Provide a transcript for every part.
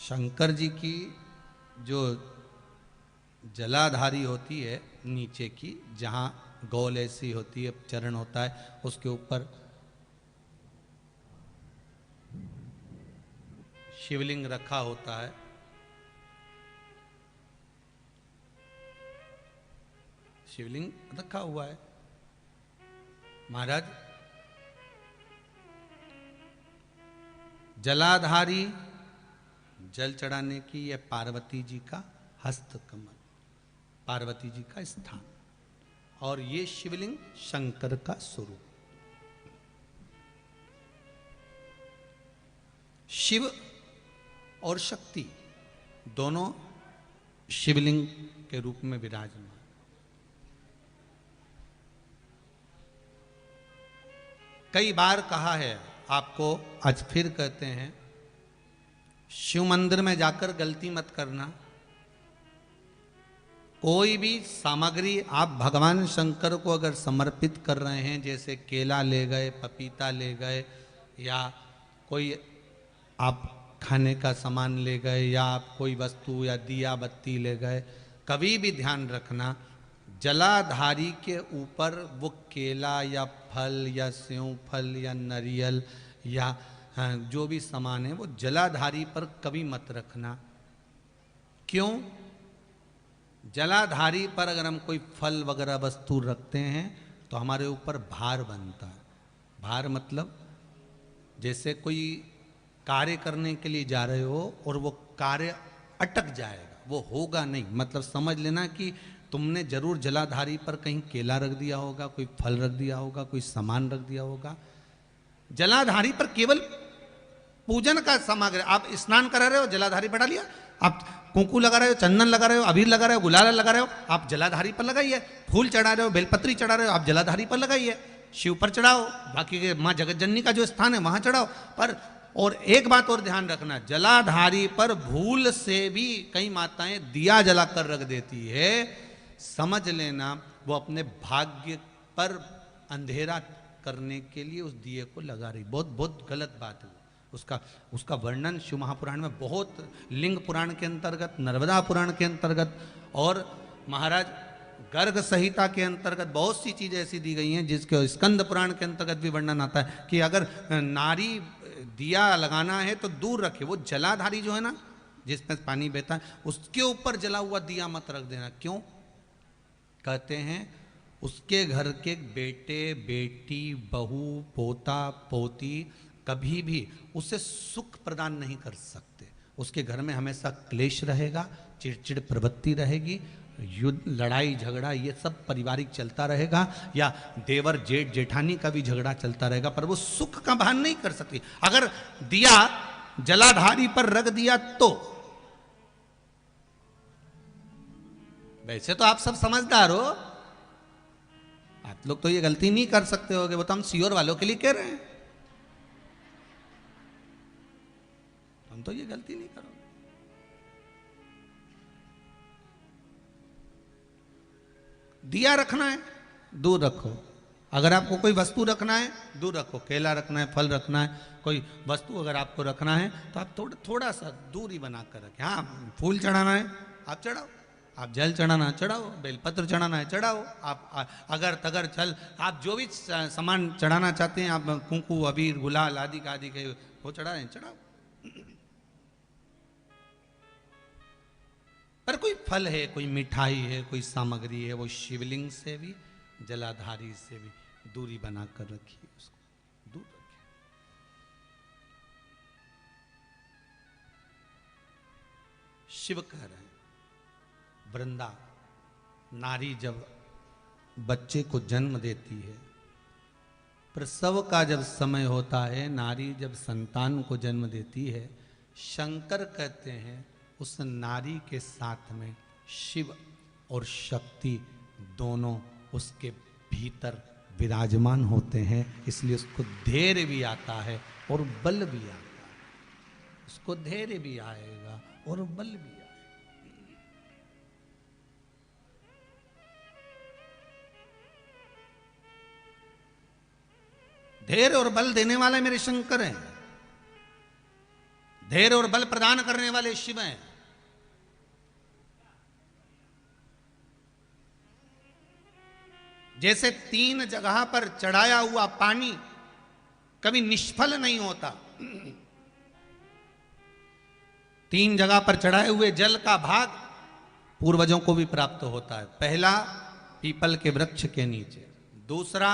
शंकर जी की जो जलाधारी होती है नीचे की, जहाँ गोल ऐसी होती है, चरण होता है, उसके ऊपर शिवलिंग रखा होता है। शिवलिंग रखा हुआ है। महाराज, जलाधारी जल चढ़ाने की यह पार्वती जी का हस्त कमल, पार्वती जी का स्थान, और ये शिवलिंग शंकर का स्वरूप। शिव और शक्ति दोनों शिवलिंग के रूप में विराजमान। कई बार कहा है आपको, आज फिर कहते हैं, शिव मंदिर में जाकर गलती मत करना। कोई भी सामग्री आप भगवान शंकर को अगर समर्पित कर रहे हैं, जैसे केला ले गए, पपीता ले गए, या कोई आप खाने का सामान ले गए, या आप कोई वस्तु या दिया बत्ती ले गए, कभी भी ध्यान रखना जलाधारी के ऊपर वो केला या फल या सेव फल या नारियल या जो भी सामान है वो जलाधारी पर कभी मत रखना। क्यों? जलाधारी पर अगर हम कोई फल वगैरह वस्तु रखते हैं तो हमारे ऊपर भार बनता है। भार मतलब जैसे कोई कार्य करने के लिए जा रहे हो और वो कार्य अटक जाएगा, वो होगा नहीं, मतलब समझ लेना कि तुमने जरूर जलाधारी पर कहीं केला रख दिया होगा, कोई फल रख दिया होगा, कोई सामान रख दिया होगा। जलाधारी पर केवल पूजन का सामग्री, आप स्नान करा रहे हो, जलाधारी पर डालिए। आप कुंकू लगा रहे हो, चंदन लगा रहे हो, अबीर लगा रहे हो, गुलाल लगा रहे हो, आप जलाधारी पर लगाइए। फूल चढ़ा रहे हो, बेलपत्री चढ़ा रहे हो, आप जलाधारी पर लगाइए। शिव पर चढ़ाओ, बाकी के माँ जगत जननी का जो स्थान है वहां चढ़ाओ। पर और एक बात और ध्यान रखना, जलाधारी पर भूल से भी कई माताएं दिया जलाकर रख देती है, समझ लेना वो अपने भाग्य पर अंधेरा करने के लिए उस दिए को लगा रही। बहुत बहुत गलत बात है। उसका वर्णन शिव महापुराण में बहुत, लिंग पुराण के अंतर्गत, नर्मदा पुराण के अंतर्गत और महाराज गर्ग संहिता के अंतर्गत बहुत सी चीजें ऐसी दी गई हैं, जिसके स्कंद पुराण के अंतर्गत भी वर्णन आता है कि अगर नारी दिया लगाना है तो दूर रखे। वो जलाधारी जो है ना, जिसमें पानी बहता है, उसके ऊपर जला हुआ दिया मत रख देना। क्यों? कहते हैं उसके घर के बेटे बेटी बहू पोता पोती कभी भी उसे सुख प्रदान नहीं कर सकते। उसके घर में हमेशा क्लेश रहेगा, चिड़चिड़ प्रवृत्ति रहेगी, युद्ध लड़ाई झगड़ा ये सब पारिवारिक चलता रहेगा, या देवर जेठ जेठानी का भी झगड़ा चलता रहेगा, पर वो सुख का भान नहीं कर सकती। अगर दिया जलाधारी पर रख दिया तो, वैसे तो आप सब समझदार हो, आप लोग तो ये गलती नहीं कर सकते होगे, वो तो हम सियोर वालों के लिए कह रहे हैं, हम तो ये गलती नहीं करोगे। दिया रखना है दूर रखो। अगर आपको कोई वस्तु रखना है दूर रखो, केला रखना है, फल रखना है, कोई वस्तु अगर आपको रखना है तो आप थोड़ा सा दूरी बनाकर रखें। हाँ, फूल चढ़ाना है आप चढ़ाओ, आप जल चढ़ाना चढ़ाओ, बेलपत्र चढ़ाना है चढ़ाओ, आप अगर तगर छल आप जो भी सामान चढ़ाना चाहते हैं, आप कुंकू अबीर गुलाल आदि के वो चढ़ाएं चढ़ाओ। पर कोई फल है, कोई मिठाई है, कोई सामग्री है, वो शिवलिंग से भी जलाधारी से भी दूरी बनाकर रखिए, उसको दूर रखिए। शिव कह रहे हैं, वृंदा नारी जब बच्चे को जन्म देती है, प्रसव का जब समय होता है, नारी जब संतान को जन्म देती है, शंकर कहते हैं उस नारी के साथ में शिव और शक्ति दोनों उसके भीतर विराजमान होते हैं, इसलिए उसको धैर्य भी आता है और बल भी आता है। उसको धैर्य भी आएगा और बल भी आएगा। धैर्य और बल देने वाले मेरे शंकर हैं। धैर्य और बल प्रदान करने वाले शिव हैं। जैसे 3 जगह पर चढ़ाया हुआ पानी कभी निष्फल नहीं होता, 3 जगह पर चढ़ाए हुए जल का भाग पूर्वजों को भी प्राप्त होता है। पहला पीपल के वृक्ष के नीचे, दूसरा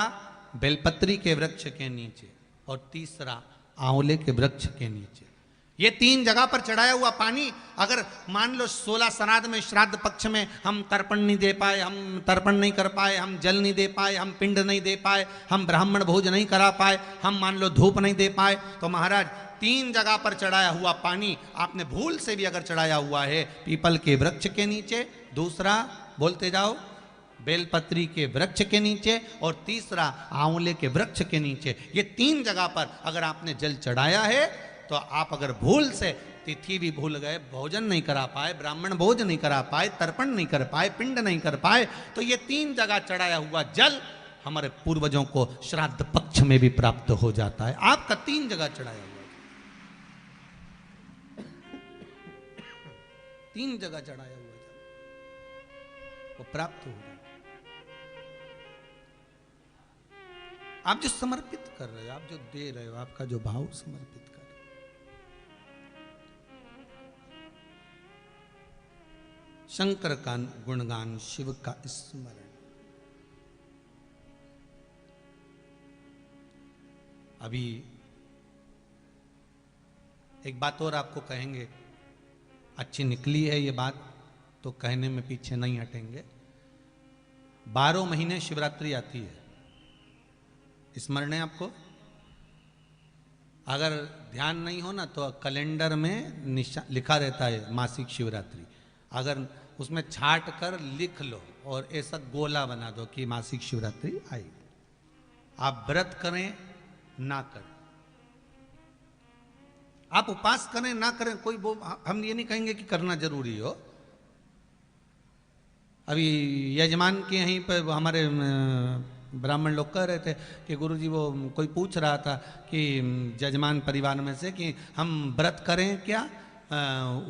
बेलपत्री के वृक्ष के नीचे, और तीसरा आंवले के वृक्ष के नीचे। ये 3 जगह पर चढ़ाया हुआ पानी अगर मान लो 16 श्राद्ध में, श्राद्ध पक्ष में हम तर्पण नहीं दे पाए, हम तर्पण नहीं कर पाए, हम जल नहीं दे पाए, हम पिंड नहीं दे पाए, हम ब्राह्मण भोज नहीं करा पाए, हम मान लो धूप नहीं दे पाए, तो महाराज 3 जगह पर चढ़ाया हुआ पानी आपने भूल से भी अगर चढ़ाया हुआ है पीपल के वृक्ष के नीचे, दूसरा बोलते जाओ बेलपत्री के वृक्ष के नीचे, और तीसरा आंवले के वृक्ष के नीचे, ये 3 जगह पर अगर आपने जल चढ़ाया है तो आप अगर भूल से तिथि भी भूल गए, भोजन नहीं करा पाए, ब्राह्मण भोज नहीं करा पाए, तर्पण नहीं कर पाए, पिंड नहीं कर पाए, तो ये 3 जगह चढ़ाया हुआ जल हमारे पूर्वजों को श्राद्ध पक्ष में भी प्राप्त हो जाता है। आपका 3 जगह चढ़ाया हुआ, 3 जगह चढ़ाया हुआ जल वो प्राप्त हो जाता। आप जो समर्पित कर रहे हो, आप जो दे रहे हो, आपका जो भाव समर्पित कर रहे हो, शंकर का गुणगान, शिव का स्मरण। अभी एक बात और आपको कहेंगे, अच्छी निकली है ये बात तो कहने में पीछे नहीं हटेंगे। 12 महीने शिवरात्रि आती है, स्मरण है आपको? अगर ध्यान नहीं हो ना तो कैलेंडर में लिखा रहता है मासिक शिवरात्रि, अगर उसमें छाट कर लिख लो और ऐसा गोला बना दो कि मासिक शिवरात्रि आई। आप व्रत करें ना करें, आप उपास करें ना करें, कोई वो हम ये नहीं कहेंगे कि करना जरूरी हो। अभी यजमान के यहीं पर हमारे ब्राह्मण लोग कह रहे थे कि गुरुजी वो कोई पूछ रहा था कि यजमान परिवार में से कि हम व्रत करें क्या,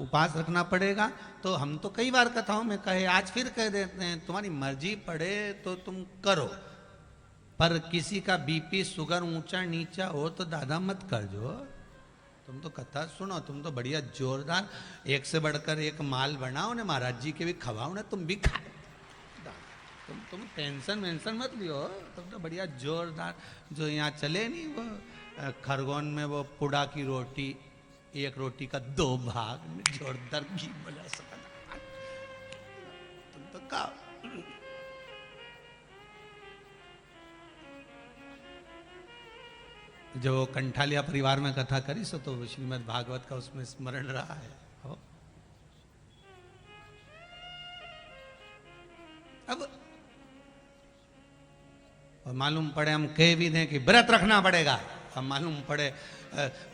उपास रखना पड़ेगा? तो हम तो कई बार कथाओं में कहे, आज फिर कह देते हैं तुम्हारी मर्जी पड़े तो तुम करो, पर किसी का बीपी शुगर ऊंचा नीचा हो तो दादा मत कर जो। तुम तो कथा सुनो, तुम तो बढ़िया जोरदार एक से बढ़कर एक माल बनाओ ने, महाराज जी के भी खवाओ ने, तुम भी खा, तुम टेंशन वेंशन मत लियो, तुम तो बढ़िया जोरदार। जो यहाँ चले नहीं वो खरगोन में वो पुड़ा की रोटी, एक रोटी का 2 भाग में जोरदार घी बना सकता, तुम तो का जो कंठालिया परिवार में कथा करी सो तो श्रीमद् भागवत का उसमें स्मरण रहा है। हो अब और मालूम पड़े हम कह भी दें कि व्रत रखना पड़ेगा, अब मालूम पड़े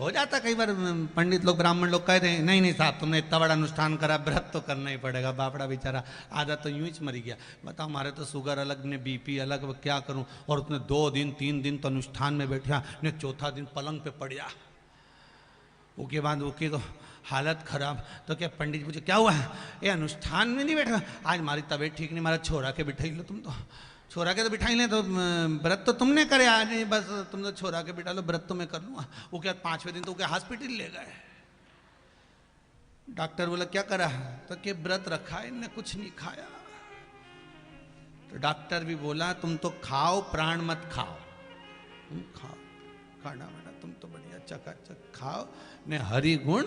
हो जाता कई बार पंडित लोग ब्राह्मण लोग कहते हैं नहीं नहीं साहब तुमने इतना बड़ा अनुष्ठान करा, व्रत तो करना ही पड़ेगा। बापड़ा बेचारा आधा तो यूं ही मर गया। बताओ हमारे तो शुगर अलग ने बीपी अलग, क्या करूं? और उसने 2 दिन 3 दिन तो अनुष्ठान में बैठा ने, चौथा दिन पलंग पे पड़ गया। उसके बाद उसकी तो हालत खराब। तो क्या पंडित पूछे क्या हुआ है? ये अनुष्ठान में नहीं बैठा, आज हमारी तबीयत ठीक नहीं, हमारा छोरा के बिठाई लो, तुम तो छोरा के तो बिठाई लें, तो व्रत तो तुमने करे आज नहीं, बस तुम तो छोरा के बिठा लो, व्रत तो मैं कर लूँगा। वो क्या 5वें दिन तो क्या हॉस्पिटल ले गए। डॉक्टर बोला क्या करा? तो क्या व्रत रखा है, इनने कुछ नहीं खाया। तो डॉक्टर भी बोला तुम तो खाओ, प्राण मत खाओ, तुम खाओ खाना वाना, तुम तो बढ़िया चकाचक खाओ ने हरि गुण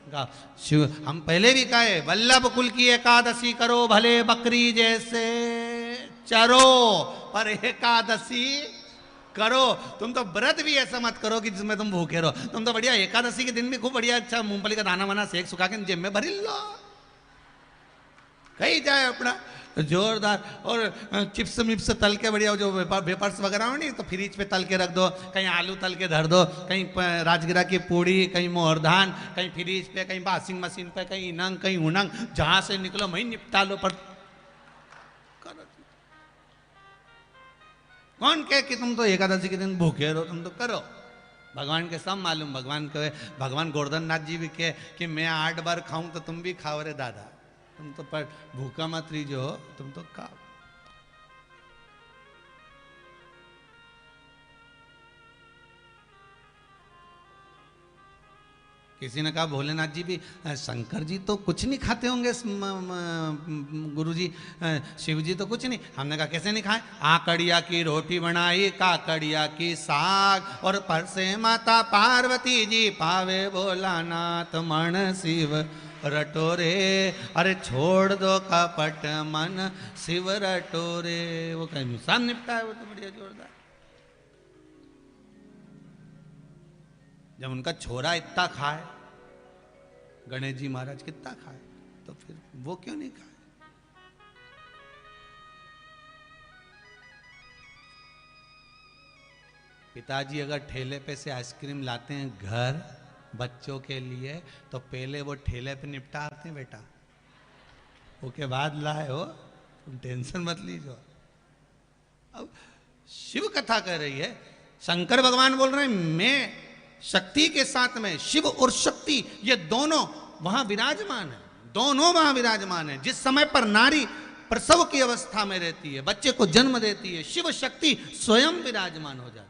गा। शिव हम पहले भी कहे वल्लभ कुल की एकादशी करो, भले बकरी जैसे चरो, पर एकादशी करो। तुम तो व्रत भी ऐसा मत करो कि जिसमें तुम भूखे रहो, तुम तो बढ़िया एकादशी के दिन भी खूब बढ़िया अच्छा मूंगफली का दाना वाना सेक सुखा के जेब में भरी लो, कहीं जाए अपना जोरदार। और चिप्स मिप्स तल के बढ़िया जो वेपर्स वगैरह हो नहीं तो फ्रिज पे तल के रख दो, कहीं आलू तल के धर दो, कहीं राजगिरा की पूड़ी, कहीं मोहरधान, कहीं फ्रिज पे, कहीं वॉशिंग मशीन पे, कहीं इनंग कहीं उनंग, जहां से निकलो वहीं निपटा लो। पर कौन कहे कि तुम तो एकादशी के दिन भूखे रहो, तुम तो करो। भगवान के सब मालूम। भगवान गोवर्धन नाथ जी भी कहे कि मैं 8 बार खाऊं तो तुम भी खाओ रे दादा, तुम तो पर भूखा मत रहिजो, तुम तो खाओ। किसी ने कहा भोलेनाथ जी भी, शंकर जी तो कुछ नहीं खाते होंगे, गुरु जी शिव जी तो कुछ नहीं। हमने कहा कैसे नहीं खाए? आकड़िया की रोटी बनाई, काकड़िया की साग, और परसे माता पार्वती जी पावे भोलानाथ मन शिव रटोरे। अरे छोड़ दो कपट मन शिव रटोरे। वो कहीं नुकसान निपटा है, वो तो बढ़िया जोरदार। जब उनका छोरा इतना खाए, गणेश जी महाराज कितना खाए, तो फिर वो क्यों नहीं खाए? पिताजी अगर ठेले पे से आइसक्रीम लाते हैं घर बच्चों के लिए, तो पहले वो ठेले पे निपटाते हैं बेटा, उसके बाद लाए हो, तुम टेंशन मत लीजिए। अब शिव कथा कर रही है, शंकर भगवान बोल रहे हैं मैं शक्ति के साथ में, शिव और शक्ति ये दोनों वहां विराजमान है, दोनों वहां विराजमान है। जिस समय पर नारी प्रसव की अवस्था में रहती है, बच्चे को जन्म देती है, शिव शक्ति स्वयं विराजमान हो जाती है।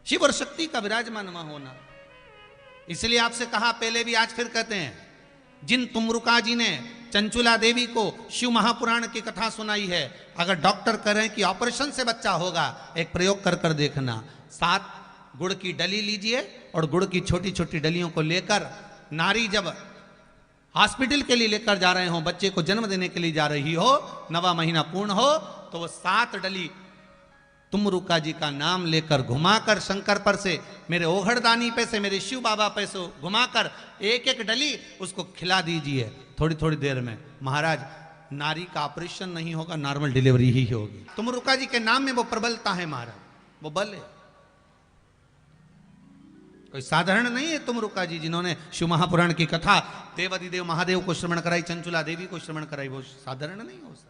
शिव और शक्ति का विराजमान वहां होना, इसलिए आपसे कहा पहले भी, आज फिर कहते हैं, जिन तुमरुका जी ने चंचुला देवी को शिव महापुराण की कथा सुनाई है, अगर डॉक्टर करें कि ऑपरेशन से बच्चा होगा, एक प्रयोग कर कर देखना। 7 गुड़ की डली लीजिए और गुड़ की छोटी छोटी डलियों को लेकर नारी जब हॉस्पिटल के लिए लेकर जा रहे हो, बच्चे को जन्म देने के लिए जा रही हो, 9वां महीना पूर्ण हो, तो वो 7 डली तुमरुका जी का नाम लेकर घुमाकर शंकर पर से, मेरे ओघड़दानी पे से, मेरे शिव बाबा पे से घुमाकर एक एक डली उसको खिला दीजिए। थोड़ी थोड़ी देर में महाराज नारी का ऑपरेशन नहीं होगा, नॉर्मल डिलीवरी ही होगी। तुमरुका जी के नाम में वो प्रबलता है महाराज, वो बल है, कोई साधारण नहीं है तुमरुका जी, जिन्होंने शिव महापुराण की कथा देवादिदेव महादेव को श्रवण कराई, चंचुला देवी को श्रवण कराई, वो साधारण नहीं हो सकता।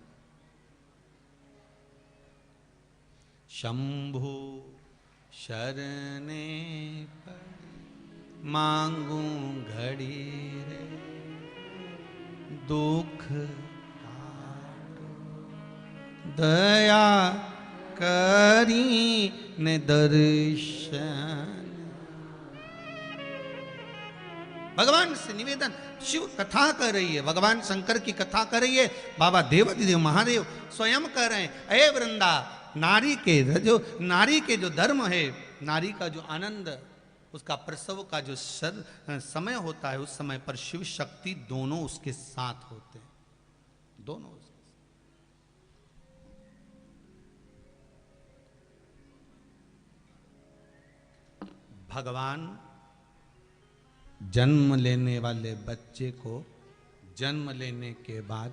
शंभु शरणे मांगू घड़ी रे, दुख काटो दया करी ने दर्शन। भगवान से निवेदन, शिव कथा कर रही है, भगवान शंकर की कथा कर रही है, बाबा देवादिदेव महादेव स्वयं कर रहे हैं, अये वृंदा, नारी के जो धर्म है, नारी का जो आनंद, उसका प्रसव का जो समय होता है, उस समय पर शिव शक्ति दोनों उसके साथ होते हैं, दोनों उसके साथ। भगवान जन्म लेने वाले बच्चे को जन्म लेने के बाद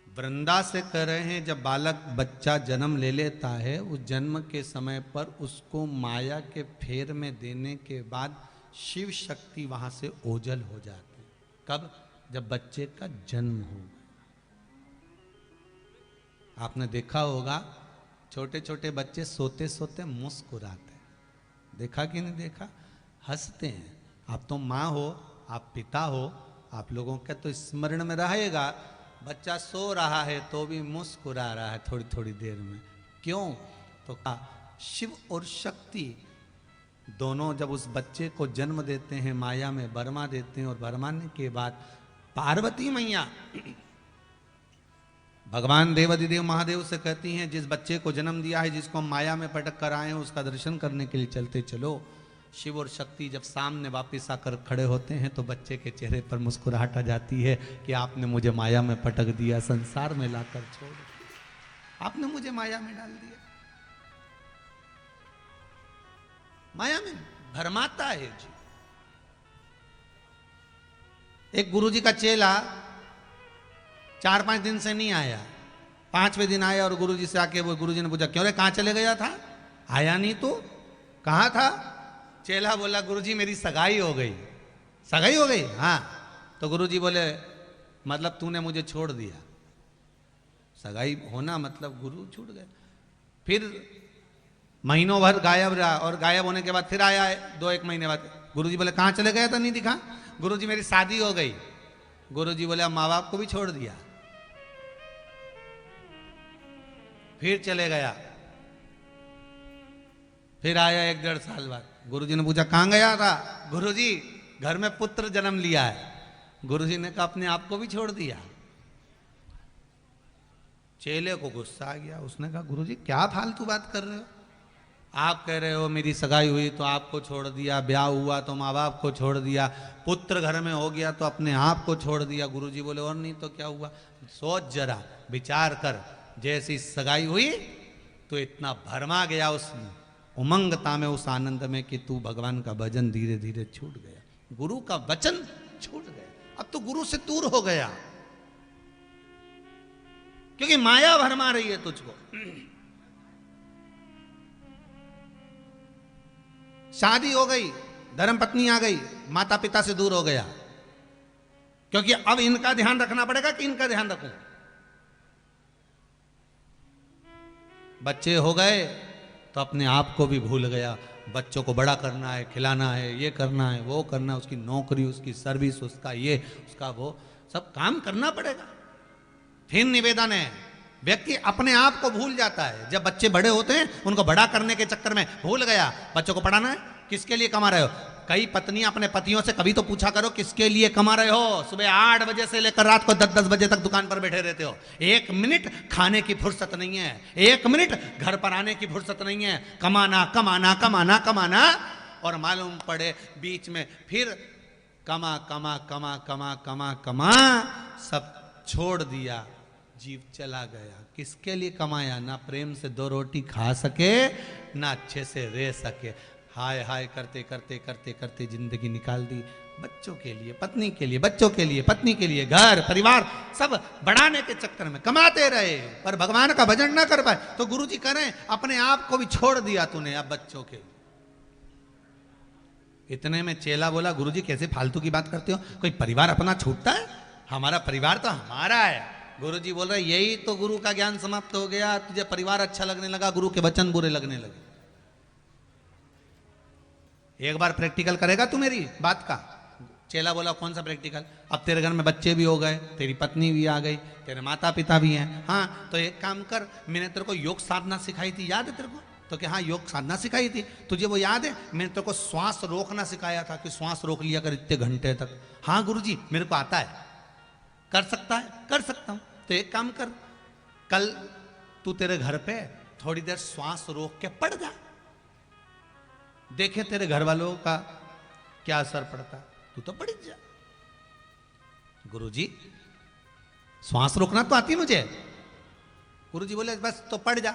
वृंदा से कह रहे हैं, जब बालक बच्चा जन्म ले लेता है, उस जन्म के समय पर उसको माया के फेर में देने के बाद शिव शक्ति वहां से ओझल हो जाती है। कब? जब बच्चे का जन्म हो। आपने देखा होगा छोटे छोटे बच्चे सोते सोते मुस्कुराते हैं, देखा कि नहीं देखा? हंसते हैं। आप तो माँ हो, आप पिता हो, आप लोगों के तो स्मरण में रहेगा, बच्चा सो रहा है तो भी मुस्कुरा रहा है थोड़ी थोड़ी देर में। क्यों? तो शिव और शक्ति दोनों जब उस बच्चे को जन्म देते हैं, माया में बरमा देते हैं, और बरमाने के बाद पार्वती मैया भगवान देवादिदेव महादेव से कहती हैं, जिस बच्चे को जन्म दिया है, जिसको हम माया में पटक कर आए हैं, उसका दर्शन करने के लिए चलते चलो। शिव और शक्ति जब सामने वापस आकर खड़े होते हैं, तो बच्चे के चेहरे पर मुस्कुराहट आ जाती है कि आपने मुझे माया में पटक दिया, संसार में लाकर छोड़, आपने मुझे माया में डाल दिया। माया में भरमाता है जी। एक गुरुजी का चेला 4-5 दिन से नहीं आया, 5वें दिन आया और गुरुजी से आके वो गुरुजी ने पूछा, क्यों रे, कहाँ चले गया था, आया नहीं तो, कहाँ था? चेला बोला, गुरुजी मेरी सगाई हो गई। सगाई हो गई? हाँ। तो गुरुजी बोले, मतलब तूने मुझे छोड़ दिया? सगाई होना मतलब गुरु छूट गए। फिर महीनों भर गायब रहा, और गायब होने के बाद फिर आया है 2-1 महीने बाद। गुरुजी बोले कहाँ चले गया था, नहीं दिखा। गुरुजी मेरी शादी हो गई। गुरुजी बोले अब माँ बाप को भी छोड़ दिया। फिर चले गया। फिर आया 1-1.5 साल बाद। गुरुजी ने पूछा कहाँ गया था। गुरुजी घर में पुत्र जन्म लिया है। गुरुजी ने कहा अपने आप को भी छोड़ दिया। चेले को गुस्सा आ गया। उसने कहा गुरुजी क्या फालतू बात कर रहे हो, आप कह रहे हो मेरी सगाई हुई तो आपको छोड़ दिया, ब्याह हुआ तो माँ बाप को छोड़ दिया, पुत्र घर में हो गया तो अपने आप को छोड़ दिया। गुरुजी बोले और नहीं तो क्या हुआ, सोच जरा, विचार कर, जैसी सगाई हुई तो इतना भरमा गया उस उमंगता में, उस आनंद में कि तू भगवान का भजन धीरे धीरे छूट गया, गुरु का वचन छूट गया। अब तो गुरु से दूर हो गया क्योंकि माया भरमा रही है तुझको। शादी हो गई, धर्म पत्नी आ गई, माता पिता से दूर हो गया, क्योंकि अब इनका ध्यान रखना पड़ेगा कि इनका ध्यान रखूं। बच्चे हो गए तो अपने आप को भी भूल गया। बच्चों को बड़ा करना है, खिलाना है, ये करना है, वो करना है, उसकी नौकरी, उसकी सर्विस, उसका ये, उसका वो, सब काम करना पड़ेगा। फिर निवेदन है, व्यक्ति अपने आप को भूल जाता है। जब बच्चे बड़े होते हैं उनको बड़ा करने के चक्कर में भूल गया बच्चों को पढ़ाना है। किसके लिए कमा रहे हो? कई पत्नियां अपने पतियों से कभी तो पूछा करो किसके लिए कमा रहे हो। सुबह 8 बजे से लेकर रात को 10-10 बजे तक दुकान पर बैठे रहते हो, 1 मिनट खाने की फुर्सत नहीं है, 1 मिनट घर पर आने की फुर्सत नहीं है। कमाना कमाना कमाना कमाना, और मालूम पड़े बीच में फिर कमा कमा कमा कमा कमा कमा सब छोड़ दिया, जीव चला गया। किसके लिए कमाया? ना प्रेम से 2 रोटी खा सके, ना अच्छे से रह सके। हाय हाय करते करते करते करते जिंदगी निकाल दी बच्चों के लिए, पत्नी के लिए, बच्चों के लिए, पत्नी के लिए, घर परिवार सब बढ़ाने के चक्कर में कमाते रहे, पर भगवान का भजन ना कर पाए। तो गुरुजी करें अपने आप को भी छोड़ दिया तूने अब बच्चों के। इतने में चेला बोला गुरुजी कैसे फालतू की बात करते हो, कोई परिवार अपना छूटता है? हमारा परिवार तो हमारा है। गुरुजी बोल रहे यही तो गुरु का ज्ञान समाप्त हो गया, तुझे परिवार अच्छा लगने लगा, गुरु के वचन बुरे लगने लगे। एक बार प्रैक्टिकल करेगा तू मेरी बात का? चेला बोला कौन सा प्रैक्टिकल? अब तेरे घर में बच्चे भी हो गए, तेरी पत्नी भी आ गई, तेरे माता पिता भी हैं, हाँ तो एक काम कर, मैंने तेरे को योग साधना सिखाई थी, याद है तेरे को? तो क्या हाँ योग साधना सिखाई थी तुझे, वो याद है? मैंने तेरे को श्वास रोकना सिखाया था कि श्वास रोक लिया कर इतने घंटे तक। हाँ गुरुजी मेरे को आता है। कर सकता है? कर सकता हूं। तो एक काम कर, कल तू तेरे घर पे थोड़ी देर श्वास रोक के पड़ जा, देखे तेरे घर वालों का क्या असर पड़ता। तू तो पड़ जा। गुरुजी श्वास रोकना तो आती मुझे। गुरुजी बोले बस तो पड़ जा।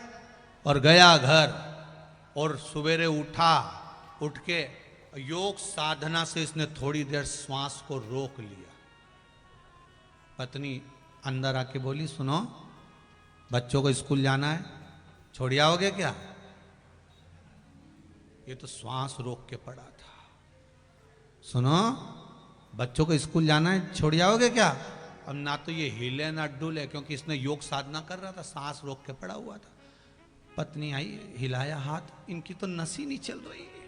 और गया घर, और सवेरे उठा, उठ के योग साधना से इसने थोड़ी देर श्वास को रोक लिया। पत्नी अंदर आके बोली सुनो, बच्चों को स्कूल जाना है, छोड़ आओगे क्या? ये तो श्वास रोक के पड़ा था। सुनो बच्चों को स्कूल जाना है, छोड़ आओगे क्या? अब ना तो ये हिले ना डुले, क्योंकि इसने योग साधना कर रहा था, सांस रोक के पड़ा हुआ था। पत्नी आई, हिलाया हाथ, इनकी तो नस ही नहीं चल रही है।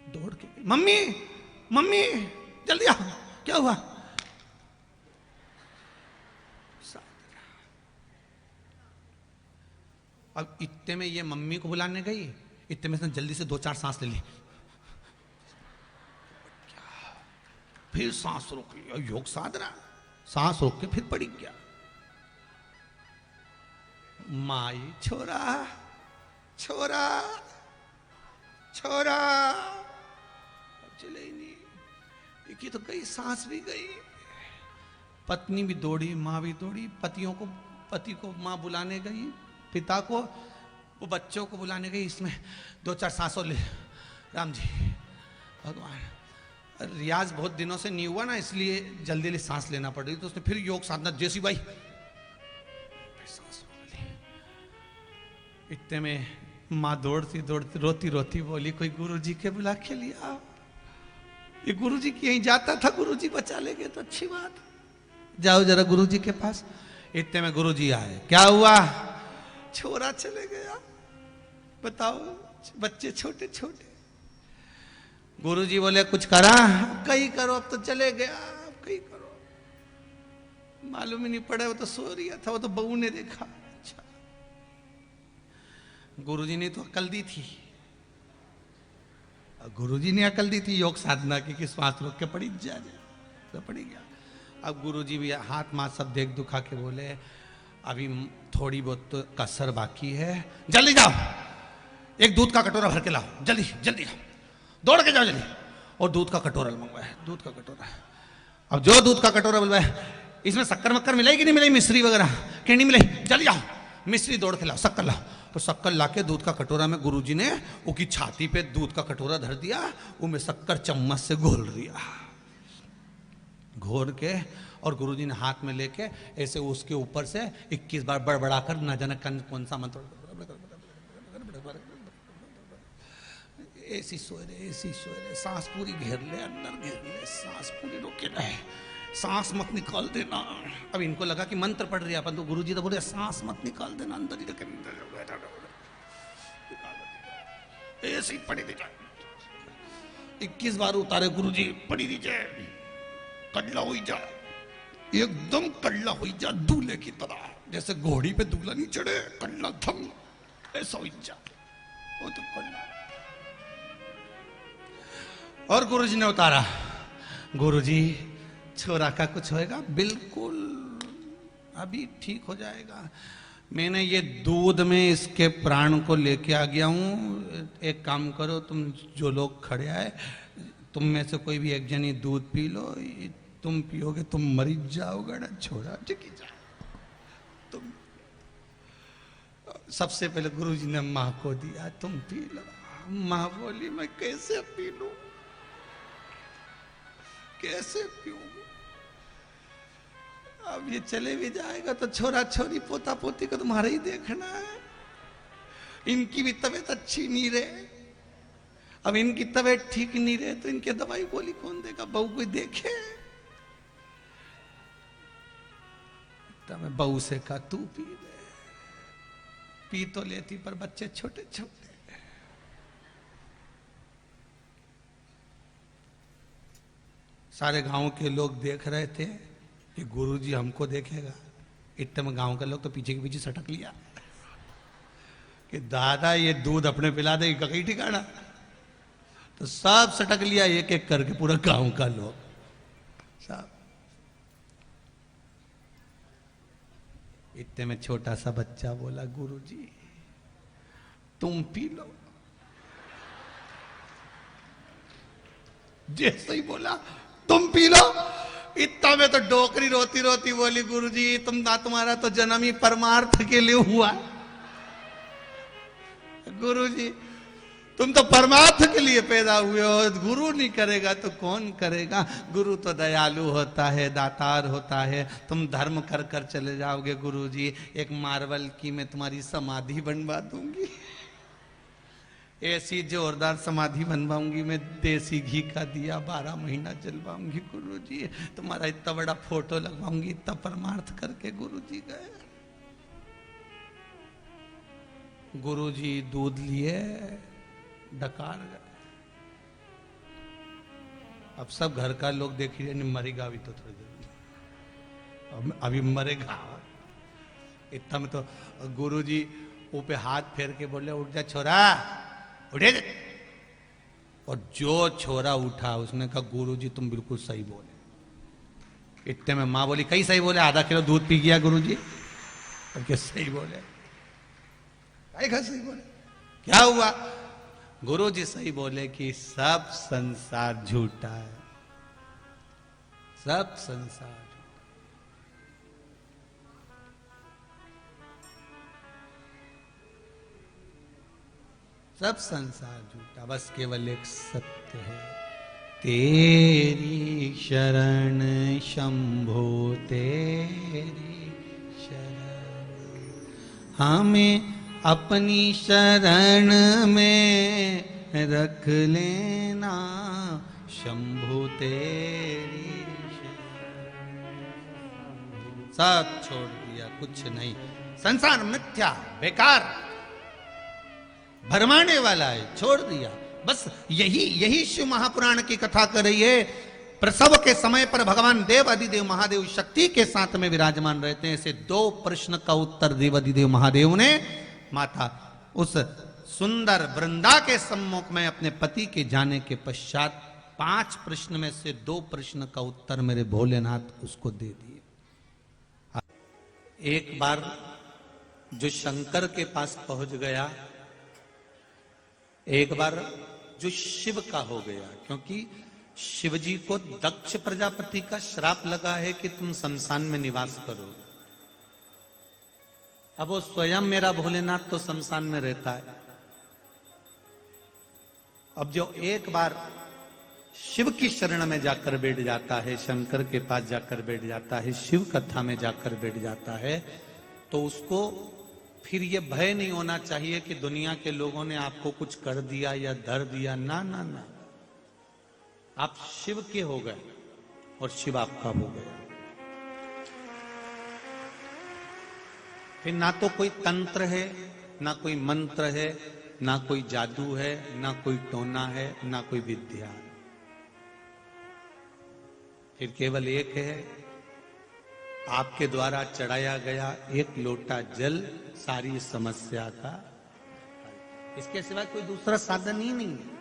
दौड़ के मम्मी मम्मी जल्दी आ, क्या हुआ? अब इतने में ये मम्मी को बुलाने गई, इतने में जल्दी से 2-4 सांस ले ली, फिर सांस रोक लिया, योग साधना, सांस रोक के फिर पड़ी गया। माई छोरा छोरा छोरा, चले ही नहीं, एक ही तो गई, सांस भी गई। पत्नी भी दौड़ी, माँ भी दौड़ी, पति को माँ बुलाने गई, पिता को, वो बच्चों को बुलाने गई। इसमें 2-4 सांसों ले, राम जी भगवान, रियाज बहुत दिनों से नहीं हुआ ना, इसलिए जल्दी जल्दी सांस लेना पड़ रही। तो उसने फिर योग साधना जैसी भाई सांस ली। इतने में माँ दौड़ती दौड़ती रोती रोती बोली कोई गुरु जी के बुला के लिया। ये गुरुजी की यहीं जाता था, गुरुजी बचा ले गए तो अच्छी बात, जाओ जरा गुरुजी के पास। इतने में गुरुजी आए, क्या हुआ? छोरा चले गया। बताओ, बच्चे छोटे छोटे। गुरुजी बोले कुछ करा? कहीं करो, अब तो चले गया, अब कहीं करो। मालूम ही नहीं पड़ा, वो तो सो रहा था, वो तो बहू ने देखा। अच्छा, गुरुजी ने तो अकल दी थी, गुरुजी ने अकल दी थी योग साधना की कि श्वास रोक के पड़ी जा तो पड़ी गया। अब गुरुजी भी हाथ माथ सब देख दुखा के बोले अभी थोड़ी बहुत तो कसर बाकी है, जल्दी जाओ, एक दूध का कटोरा भर के लाओ, जल्दी जल्दी आओ, दौड़ के जाओ जल्दी। और दूध का कटोरा मंगवाया, दूध का कटोरा। अब जो दूध का कटोरा बुलवाया, इसमें शक्कर मक्कर मिलेगी नहीं मिलेगी, मिश्री वगैरह कि नहीं मिलेगी, जल्दी आओ, मिश्री दौड़ के लाओ, शक्कर लाओ। तो शक्कर लाके दूध का कटोरा में गुरुजी ने उसकी छाती पे दूध का कटोरा धर दिया, उसमें शक्कर चम्मच से घोल दिया, घोल के और गुरुजी ने हाथ में लेके ऐसे उसके ऊपर से 21 बार बड़बड़ा कर न जाने कौन सा मंत्र, ऐसी सोए रहे, सांस पूरी घेर ले, अंदर घेर ले, सांस पूरी रोके रहे, सांस मत निकाल देना। अब इनको लगा कि मंत्र पढ़ रही है अपन, तो गुरुजी तो बोले सांस मत निकाल देना, अंदर ही रखे, ऐसे ही पड़ी दीजिए। 21 बार उतारे गुरुजी, पड़ी दीजिए, कल्ला हो जाए, एकदम कल्ला हो जा, दूल्हे की तरह, जैसे घोड़ी पे दूल्हा नहीं चढ़े, कल्ला धम ऐसा हो जा, वो तो कल्ला। और गुरुजी ने उतारा, गुरुजी छोरा का कुछ होएगा? बिल्कुल, अभी ठीक हो जाएगा। मैंने ये दूध में इसके प्राण को लेके आ गया हूं। एक काम करो, तुम जो लोग खड़े आए, तुम में से कोई भी एक जनी दूध पी लो, तुम पियोगे तुम मरी जाओगे ना, छोड़ा टिकी जा तुम। सबसे पहले गुरुजी ने माँ को दिया, तुम पी लो। माँ बोली मैं कैसे पी लूं, कैसे पीऊं? अब ये चले भी जाएगा तो छोरा छोरी पोता पोती को तुम्हारा ही देखना है, इनकी भी तबीयत अच्छी नहीं रहे। अब इनकी तबीयत ठीक नहीं रहे तो इनके दवाई गोली कौन देगा, बहू कोई देखे? तब मैं बहू से कहा तू पी ले, पी तो लेती पर बच्चे छोटे छोटे। सारे गांव के लोग देख रहे थे कि गुरुजी हमको देखेगा। इतने में गांव के लोग तो पीछे के पीछे सटक लिया कि दादा ये दूध अपने पिला देगी कहीं ठिकाना। तो सब सटक लिया एक एक करके, पूरा गांव का लोग सब। इतने में छोटा सा बच्चा बोला गुरुजी तुम पी लो। जैसे ही बोला तुम पी लो, इतना में तो डोकरी रोती रोती बोली गुरुजी तुम्हारा तो जन्म ही परमार्थ के लिए हुआ। गुरुजी तुम तो परमार्थ के लिए पैदा हुए हो, गुरु नहीं करेगा तो कौन करेगा? गुरु तो दयालु होता है, दातार होता है। तुम धर्म कर कर चले जाओगे गुरुजी, एक मार्बल की मैं तुम्हारी समाधि बनवा दूंगी, ऐसी जोरदार समाधि बनवाऊंगी मैं, देसी घी का दिया 12 महीना जलवाऊंगी गुरुजी, तुम्हारा इतना बड़ा फोटो लगवाऊंगी। इतना परमार्थ करके गुरुजी गए। गुरुजी दूध लिए, डकार गए। अब सब घर का लोग देख रहे मरेगा अभी तो थोड़ी देर, अभी मरेगा। इतना में तो गुरुजी ऊपर हाथ फेर के बोले उठ जा छोरा, उठे। और जो छोरा उठा उसने कहा गुरुजी तुम बिल्कुल सही बोले। इतने में माँ बोली कहीं सही बोले, आधा किलो दूध पी गया गुरुजी। क्या सही बोले? क्या सही बोले? क्या हुआ? गुरुजी सही बोले कि सब संसार झूठा है, सब संसार, सब संसार झूठा, बस केवल एक सत्य है। तेरी शरण शंभो तेरी शरण, हमें अपनी शरण में रख लेना, शंभु तेरी सब छोड़ दिया, कुछ नहीं। संसार मिथ्या, बेकार, भरमाने वाला है, छोड़ दिया। बस यही शिव महापुराण की कथा कर रही है। प्रसव के समय पर भगवान देव अधिदेव महादेव शक्ति के साथ में विराजमान रहते हैं। ऐसे 2 प्रश्न का उत्तर देव अधिदेव महादेव ने माता उस सुंदर वृंदा के सम्मुख में अपने पति के जाने के पश्चात 5 प्रश्न में से 2 प्रश्न का उत्तर मेरे भोलेनाथ उसको दे दिए। एक बार जो शंकर के पास पहुंच गया, एक बार जो शिव का हो गया, क्योंकि शिव जी को दक्ष प्रजापति का श्राप लगा है कि तुम शमशान में निवास करो। अब वो स्वयं मेरा भोलेनाथ तो शमशान में रहता है। अब जो एक बार शिव की शरण में जाकर बैठ जाता है, शंकर के पास जाकर बैठ जाता है, शिव कथा में जाकर बैठ जाता है, तो उसको फिर ये भय नहीं होना चाहिए कि दुनिया के लोगों ने आपको कुछ कर दिया या धर दिया। ना ना ना, आप शिव के हो गए और शिव आपका हो गया। फिर ना तो कोई तंत्र है, ना कोई मंत्र है, ना कोई जादू है, ना कोई टोना है, ना कोई विद्या। फिर केवल एक है, आपके द्वारा चढ़ाया गया एक लोटा जल सारी समस्या का, इसके सिवा कोई दूसरा साधन ही नहीं है।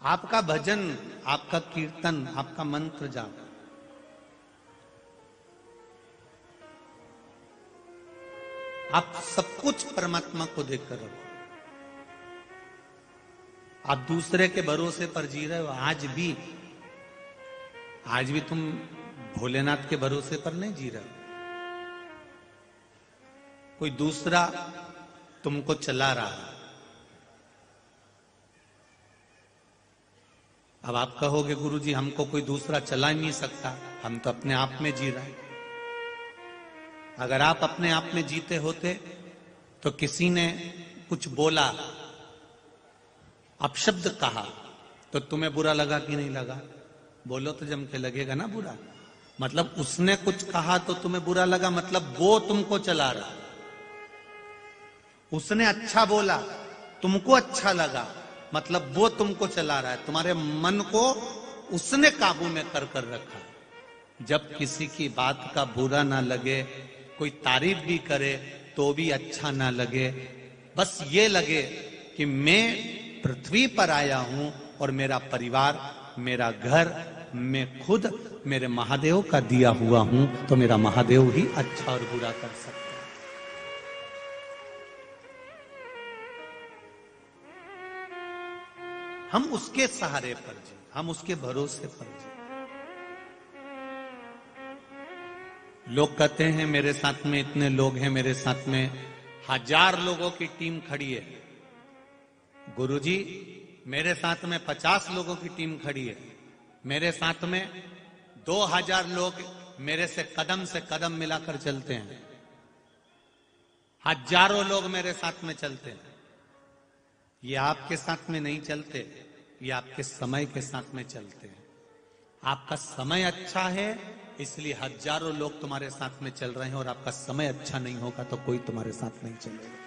आपका भजन, आपका कीर्तन, आपका मंत्र जाप, आप सब कुछ परमात्मा को देखकर रखो। आप दूसरे के भरोसे पर जी रहे हो। आज भी तुम भोलेनाथ के भरोसे पर नहीं जी रहे हो। कोई दूसरा तुमको चला रहा है। अब आप कहोगे गुरुजी हमको कोई दूसरा चला ही नहीं सकता, हम तो अपने आप में जी रहे हैं। अगर आप अपने आप में जीते होते तो किसी ने कुछ बोला, अपशब्द कहा, तो तुम्हें बुरा लगा कि नहीं लगा? बोलो तो जम के लगेगा ना बुरा। मतलब उसने कुछ कहा तो तुम्हें बुरा लगा, मतलब वो तुमको चला रहा। उसने अच्छा बोला, तुमको अच्छा लगा, मतलब वो तुमको चला रहा है। तुम्हारे मन को उसने काबू में कर कर रखा है। जब किसी की बात का बुरा ना लगे, कोई तारीफ भी करे तो भी अच्छा ना लगे, बस ये लगे कि मैं पृथ्वी पर आया हूं और मेरा परिवार, मेरा घर, मैं खुद मेरे महादेव का दिया हुआ हूं, तो मेरा महादेव ही अच्छा और बुरा कर सकता है। हम उसके सहारे पर जी, हम उसके भरोसे पर जी। लोग कहते हैं मेरे साथ में इतने लोग हैं, मेरे साथ में 1000 लोगों की टीम खड़ी है। गुरुजी मेरे साथ में 50 लोगों की टीम खड़ी है, मेरे साथ में 2000 लोग मेरे से कदम मिलाकर चलते हैं, हजारों लोग मेरे साथ में चलते हैं। ये आपके साथ में नहीं चलते, ये आपके समय के साथ में चलते हैं। आपका समय अच्छा है इसलिए हजारों लोग तुम्हारे साथ में चल रहे हैं, और आपका समय अच्छा नहीं होगा तो कोई तुम्हारे साथ नहीं चलेगा।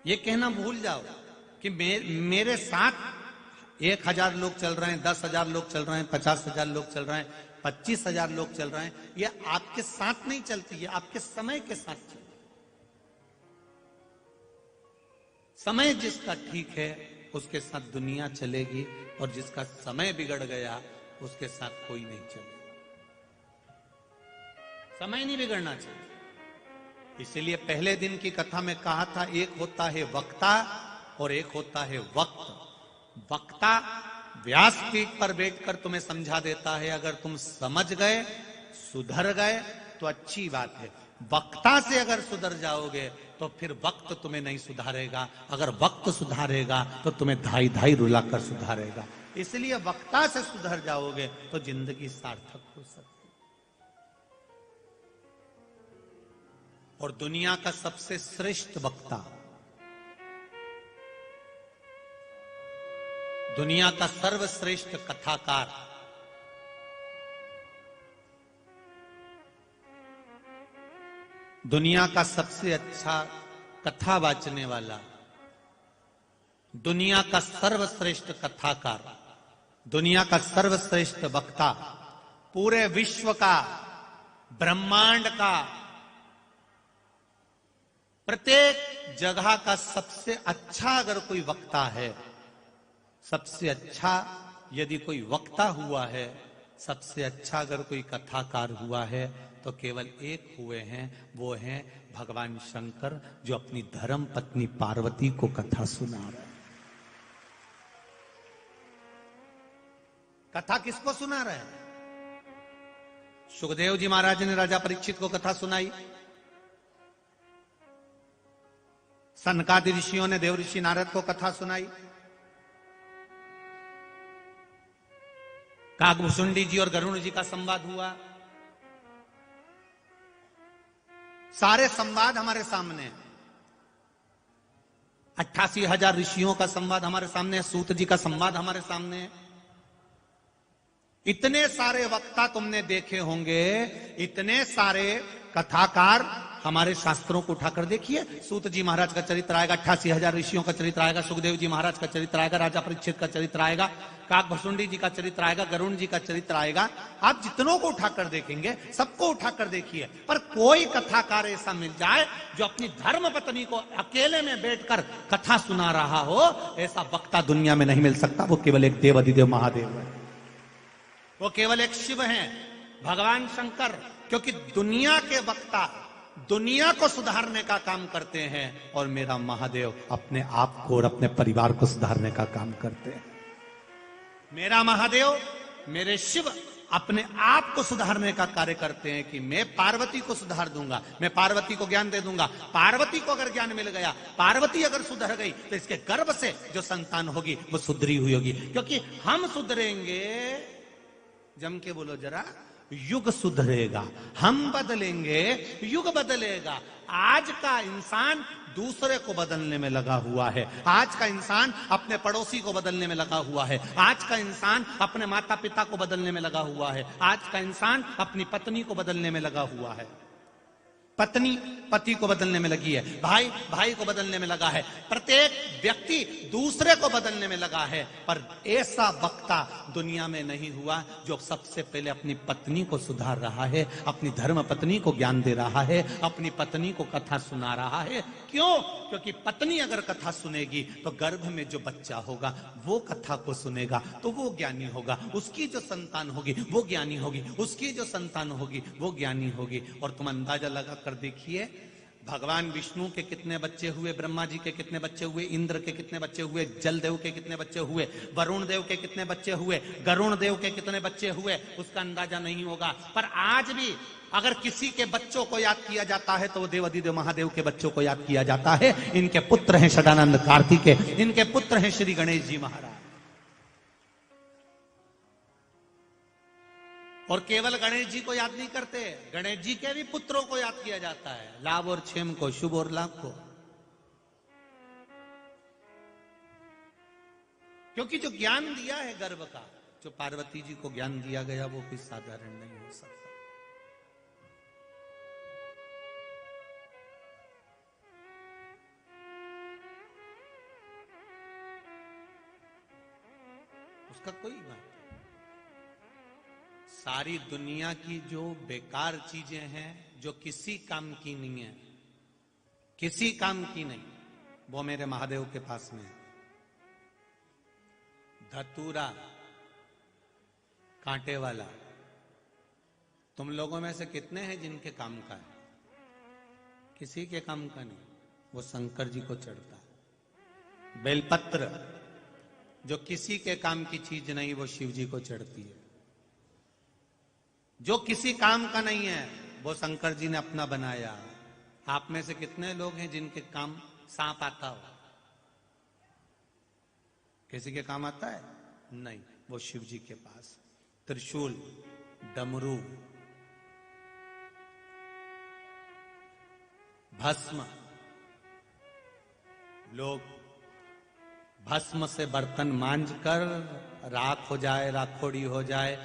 ये कहना भूल जाओ कि मेरे साथ 1000 लोग चल रहे हैं, 10,000 लोग चल रहे हैं, 50,000 लोग चल रहे हैं, 25,000 लोग चल रहे हैं, ये आपके साथ नहीं चलती, ये आपके समय के साथ चलती। समय जिसका ठीक है उसके साथ दुनिया चलेगी, और जिसका समय बिगड़ गया उसके साथ कोई नहीं चलेगा। समय नहीं बिगड़ना चाहिए। इसीलिए पहले दिन की कथा में कहा था, एक होता है वक्ता और एक होता है वक्त। वक्ता व्यासपीठ पर बैठकर तुम्हें समझा देता है, अगर तुम समझ गए, सुधर गए तो अच्छी बात है। वक्ता से अगर सुधर जाओगे तो फिर वक्त तुम्हें नहीं सुधारेगा, अगर वक्त सुधारेगा तो तुम्हें धाई धाई रुलाकर सुधारेगा। इसलिए वक्ता से सुधर जाओगे तो जिंदगी सार्थक हो सकती। और दुनिया का सबसे श्रेष्ठ वक्ता, दुनिया का सर्वश्रेष्ठ कथाकार, दुनिया का सबसे अच्छा कथा वाचने वाला, दुनिया का सर्वश्रेष्ठ कथाकार, दुनिया का सर्वश्रेष्ठ वक्ता, पूरे विश्व का, ब्रह्मांड का, प्रत्येक जगह का सबसे अच्छा अगर कोई वक्ता है, सबसे अच्छा यदि कोई वक्ता हुआ है, सबसे अच्छा अगर कोई कथाकार हुआ है, तो केवल एक हुए हैं, वो हैं भगवान शंकर, जो अपनी धर्म पत्नी पार्वती को कथा सुना रहे हैं। कथा किसको सुना रहे हैं? सुखदेव जी महाराज ने राजा परीक्षित को कथा सुनाई, सनकादि ऋषियों ने देव ऋषि नारद को कथा सुनाई, काकभुसुंडी जी और गरुण जी का संवाद हुआ। सारे संवाद हमारे सामने, 88,000 ऋषियों का संवाद हमारे सामने, सूत जी का संवाद हमारे सामने। इतने सारे वक्ता तुमने देखे होंगे, इतने सारे कथाकार हमारे शास्त्रों को उठाकर देखिए। सूत जी महाराज का चरित्र आएगा, 88,000 ऋषियों का चरित्र आएगा, सुखदेव जी महाराज का चरित्र आएगा, राजा परीक्षित का चरित्र आएगा, काकभुसुंडी जी का चरित्र आएगा, गरुण जी का चरित्र आएगा। आप जितनों को उठाकर देखेंगे, सबको उठाकर देखिए, पर कोई कथाकार ऐसा मिल जाए जो अपनी धर्म पत्नी को अकेले में बैठकर कथा सुना रहा हो, ऐसा वक्ता दुनिया में नहीं मिल सकता। वो केवल एक देव अधिदेव महादेव है, वो केवल एक शिव हैं, भगवान शंकर। क्योंकि दुनिया के वक्ता दुनिया को सुधारने का काम करते हैं, और मेरा महादेव अपने आप को और अपने परिवार को सुधारने का काम करते हैं। मेरा महादेव, मेरे शिव अपने आप को सुधारने का कार्य करते हैं कि मैं पार्वती को सुधार दूंगा, मैं पार्वती को ज्ञान दे दूंगा। पार्वती को अगर ज्ञान मिल गया, पार्वती अगर सुधर गई, तो इसके गर्भ से जो संतान होगी वो सुधरी हुई होगी। क्योंकि हम सुधरेंगे, जम के बोलो जरा, युग सुधरेगा। हम बदलेंगे, युग बदलेगा। आज का इंसान दूसरे को बदलने में लगा हुआ है, आज का इंसान अपने पड़ोसी को बदलने में लगा हुआ है, आज का इंसान अपने माता पिता को बदलने में लगा हुआ है, आज का इंसान अपनी पत्नी को बदलने में लगा हुआ है, पत्नी पति को बदलने में लगी है, भाई भाई को बदलने में लगा है, प्रत्येक व्यक्ति दूसरे को बदलने में लगा है। पर ऐसा वक्ता दुनिया में नहीं हुआ जो सबसे पहले अपनी पत्नी को सुधार रहा है, अपनी धर्म पत्नी को ज्ञान दे रहा है, अपनी पत्नी को कथा सुना रहा है। क्यों? क्योंकि पत्नी अगर कथा सुनेगी तो गर्भ में जो बच्चा होगा वो कथा को सुनेगा, तो वो ज्ञानी होगा, उसकी जो संतान होगी वो ज्ञानी होगी, उसकी जो संतान होगी वो ज्ञानी होगी। और तुम अंदाजा लगा कर देखिए, भगवान विष्णु के कितने बच्चे हुए, ब्रह्मा जी के कितने बच्चे हुए, इंद्र के कितने बच्चे हुए, जल देव के कितने बच्चे हुए, वरुण देव के कितने बच्चे हुए, गरुण देव के कितने बच्चे हुए, उसका अंदाजा नहीं होगा। पर आज भी अगर किसी के बच्चों को याद किया जाता है तो वो देव अधिदेव महादेव के बच्चों को याद किया जाता है। इनके पुत्र हैं सदानंद कार्तिकेय, इनके पुत्र हैं श्री गणेश जी महाराज। और केवल गणेश जी को याद नहीं करते, गणेश जी के भी पुत्रों को याद किया जाता है, लाभ और क्षेम को, शुभ और लाभ को। क्योंकि जो ज्ञान दिया है गर्भ का, जो पार्वती जी को ज्ञान दिया गया, वो कोई साधारण नहीं हो सकता। उसका कोई बात नहीं। सारी दुनिया की जो बेकार चीजें हैं, जो किसी काम की नहीं है, किसी काम की नहीं, वो मेरे महादेव के पास में है। धतूरा कांटे वाला, तुम लोगों में से कितने हैं जिनके काम का है? किसी के काम का नहीं, वो शंकर जी को चढ़ता है। बेलपत्र जो किसी के काम की चीज नहीं, वो शिव जी को चढ़ती है। जो किसी काम का नहीं है वो शंकर जी ने अपना बनाया। आप में से कितने लोग हैं जिनके काम सांप आता हो? किसी के काम आता है? नहीं, वो शिव जी के पास त्रिशूल, डमरू, भस्म, लोग भस्म से बर्तन मांज कर राख हो जाए, राखोड़ी हो जाए,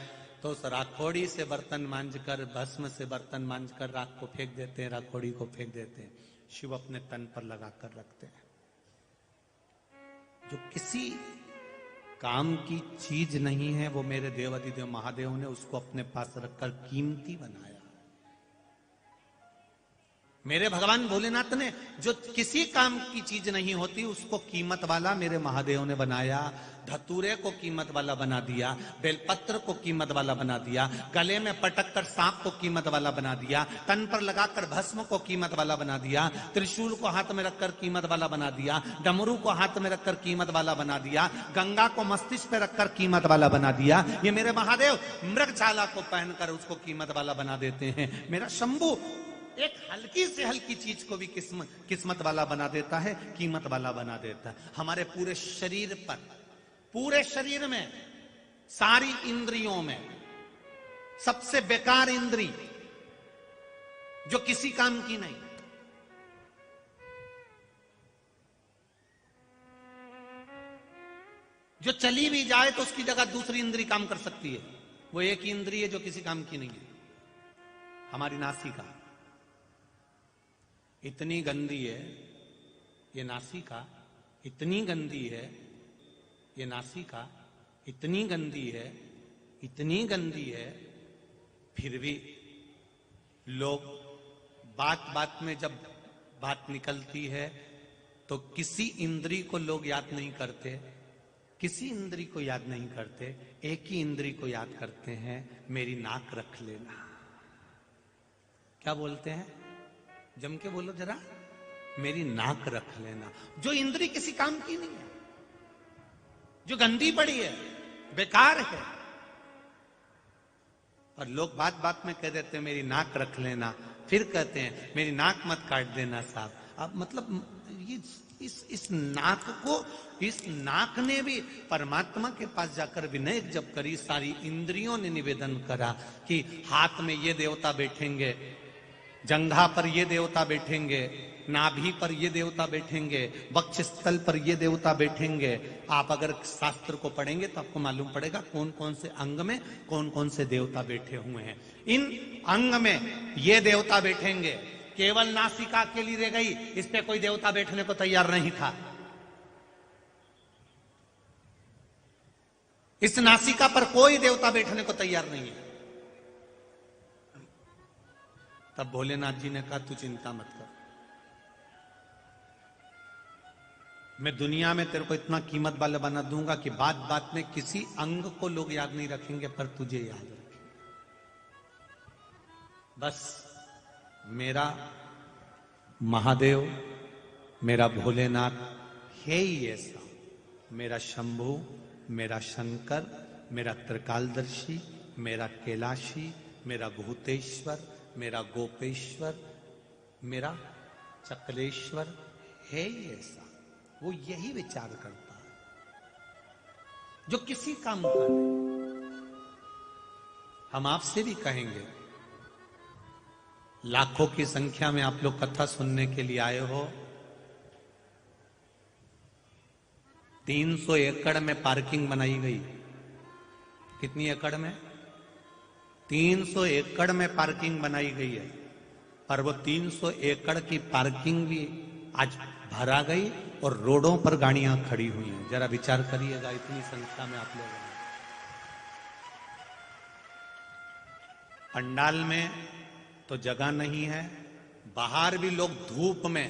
तो उस राखोड़ी से बर्तन मांज कर, भस्म से बर्तन मांज कर राख को फेंक देते हैं, राखोड़ी को फेंक देते हैं। शिव अपने तन पर लगा कर रखते हैं। जो किसी काम की चीज नहीं है, वो मेरे देवाधिदेव महादेव ने उसको अपने पास रखकर कीमती बनाया। मेरे भगवान भोलेनाथ ने जो किसी काम की चीज नहीं होती उसको कीमत वाला मेरे महादेव ने बनाया। धतूरे को कीमत वाला बना दिया, बेलपत्र को कीमत वाला बना दिया, गले में पटक कर सांप को कीमत वाला बना दिया, तन पर लगाकर भस्म को कीमत वाला बना दिया, त्रिशूल को हाथ में रखकर कीमत वाला बना दिया, डमरू को हाथ में रखकर कीमत वाला बना दिया, गंगा को मस्तिष्क पे रखकर कीमत वाला बना दिया। ये मेरे महादेव मृगछाला को पहनकर उसको कीमत वाला बना देते हैं। मेरा शंभू एक हल्की से हल्की चीज को भी किस्मत वाला बना देता है, कीमत वाला बना देता है। हमारे पूरे शरीर पर, पूरे शरीर में, सारी इंद्रियों में सबसे बेकार इंद्री जो किसी काम की नहीं, जो चली भी जाए तो उसकी जगह दूसरी इंद्री काम कर सकती है, वो एक ही इंद्री है जो किसी काम की नहीं है, हमारी नासिका। इतनी गंदी है ये नासिका, इतनी गंदी है ये नासिका, इतनी गंदी है, इतनी गंदी है, फिर भी लोग बात बात में जब बात निकलती है तो किसी इंद्री को लोग याद नहीं करते, किसी इंद्री को याद नहीं करते, एक ही इंद्री को याद करते हैं, मेरी नाक रख लेना। क्या बोलते हैं? जम के बोलो जरा, मेरी नाक रख लेना। जो इंद्री किसी काम की नहीं है, जो गंदी पड़ी है, बेकार है, और लोग बात बात में कह देते हैं मेरी नाक रख लेना, फिर कहते हैं मेरी नाक मत काट देना साहब। अब मतलब ये इस नाक को, इस नाक ने भी परमात्मा के पास जाकर विनय जब करी, सारी इंद्रियों ने निवेदन करा कि हाथ में ये देवता बैठेंगे, जंघा पर ये देवता बैठेंगे, नाभि पर ये देवता बैठेंगे, वक्षस्थल पर ये देवता बैठेंगे। आप अगर शास्त्र को पढ़ेंगे तो आपको मालूम पड़ेगा कौन कौन से अंग में कौन कौन से देवता बैठे हुए हैं। इन अंग में ये देवता बैठेंगे, केवल नासिका अकेली रह गई, इस पे कोई देवता बैठने को तैयार नहीं था। इस नासिका पर कोई देवता बैठने को तैयार नहीं है। तब भोलेनाथ जी ने कहा तू चिंता मत कर, मैं दुनिया में तेरे को इतना कीमत वाला बना दूंगा कि बात बात में किसी अंग को लोग याद नहीं रखेंगे, पर तुझे याद रखेंगे। बस मेरा महादेव, मेरा भोलेनाथ है ही ऐसा, मेरा शंभू, मेरा शंकर, मेरा त्रिकालदर्शी, मेरा कैलाशी, मेरा भूतेश्वर, मेरा गोपेश्वर, मेरा चक्रेश्वर है ही ऐसा। वो यही विचार करता है जो किसी काम का नहीं। हम आपसे भी कहेंगे, लाखों की संख्या में आप लोग कथा सुनने के लिए आए हो, 300 एकड़ में पार्किंग बनाई गई। कितनी एकड़ में? 300 एकड़ में पार्किंग बनाई गई है, पर वो 300 एकड़ की पार्किंग भी आज भरा गई और रोडों पर गाड़ियां खड़ी हुई हैं। जरा विचार करिएगा, इतनी संख्या में आप लोग हैं। पंडाल में तो जगह नहीं है, बाहर भी लोग धूप में,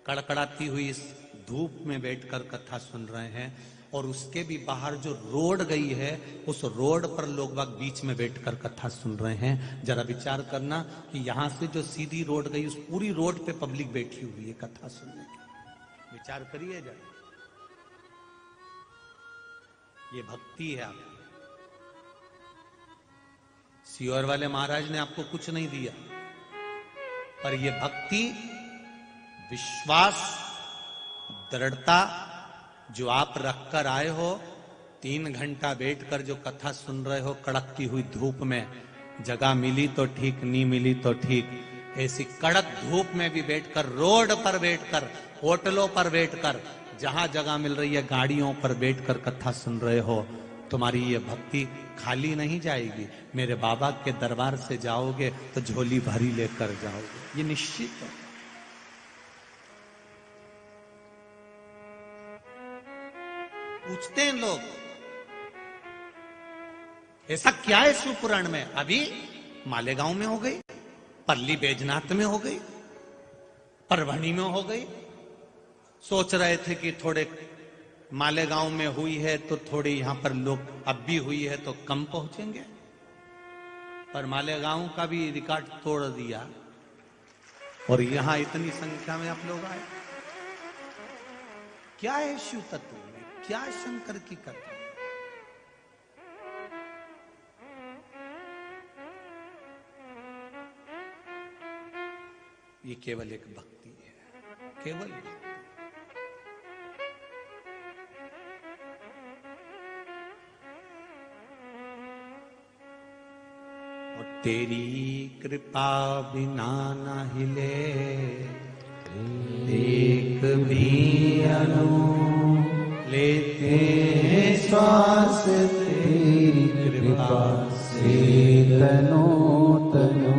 कड़कड़ाती हुई इस धूप में बैठकर कथा सुन रहे हैं, और उसके भी बाहर जो रोड गई है उस रोड पर लोग बाग बीच में बैठकर कथा सुन रहे हैं। जरा विचार करना कि यहां से जो सीधी रोड गई उस पूरी रोड पे पब्लिक बैठी हुई है कथा सुनने की। विचार करिए जरा, ये भक्ति है आपकी। सियोर वाले महाराज ने आपको कुछ नहीं दिया, पर यह भक्ति, विश्वास, दृढ़ता जो आप रखकर आए हो, 3 घंटा बैठकर जो कथा सुन रहे हो कड़कती हुई धूप में, जगह मिली तो ठीक, नहीं मिली तो ठीक, ऐसी कड़क धूप में भी बैठकर, रोड पर बैठकर, होटलों पर बैठकर, जहां जगह मिल रही है गाड़ियों पर बैठकर कथा सुन रहे हो, तुम्हारी ये भक्ति खाली नहीं जाएगी। मेरे बाबा के दरबार से जाओगे तो झोली भरी लेकर जाओगे, ये निश्चित है। पूछते हैं लोग, ऐसा क्या है शिव पुराण में? अभी मालेगांव में हो गई, परली बैजनाथ में हो गई, परभणी में हो गई। सोच रहे थे कि थोड़े मालेगांव में हुई है तो थोड़ी यहां पर लोग, अब भी हुई है तो कम पहुंचेंगे, पर मालेगांव का भी रिकॉर्ड तोड़ दिया और यहां इतनी संख्या में आप लोग आए। क्या है शिव तत्व में? क्या शंकर की कथा? ये केवल एक भक्ति है, केवल भक्ति। और तेरी कृपा बिना न हिले एक भी अनु, लेते श्वास तेरी कृपा से तनो तनो।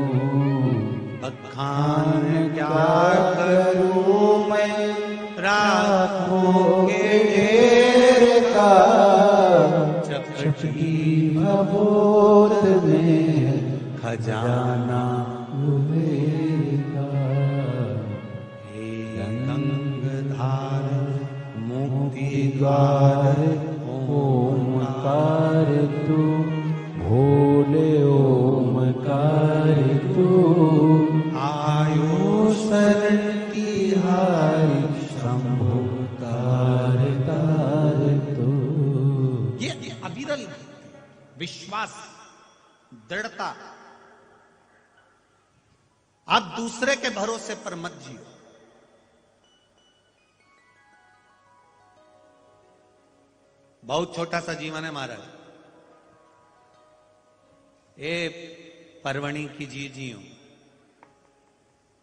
बखान क्या करूं मैं राखोगे ढेर का, चपटी भभूत में खजाना हुएगा। हे गंगाधार मुक्ति द्वार ओमकार तू, भोले ओमकार तू, आयुषन की हारी शंभो तार तार तू। ये अविरल विश्वास, दृढ़ता। आप दूसरे के भरोसे पर मत जियो। बहुत छोटा सा जीवन है महाराज। ए परवणी की जी जियो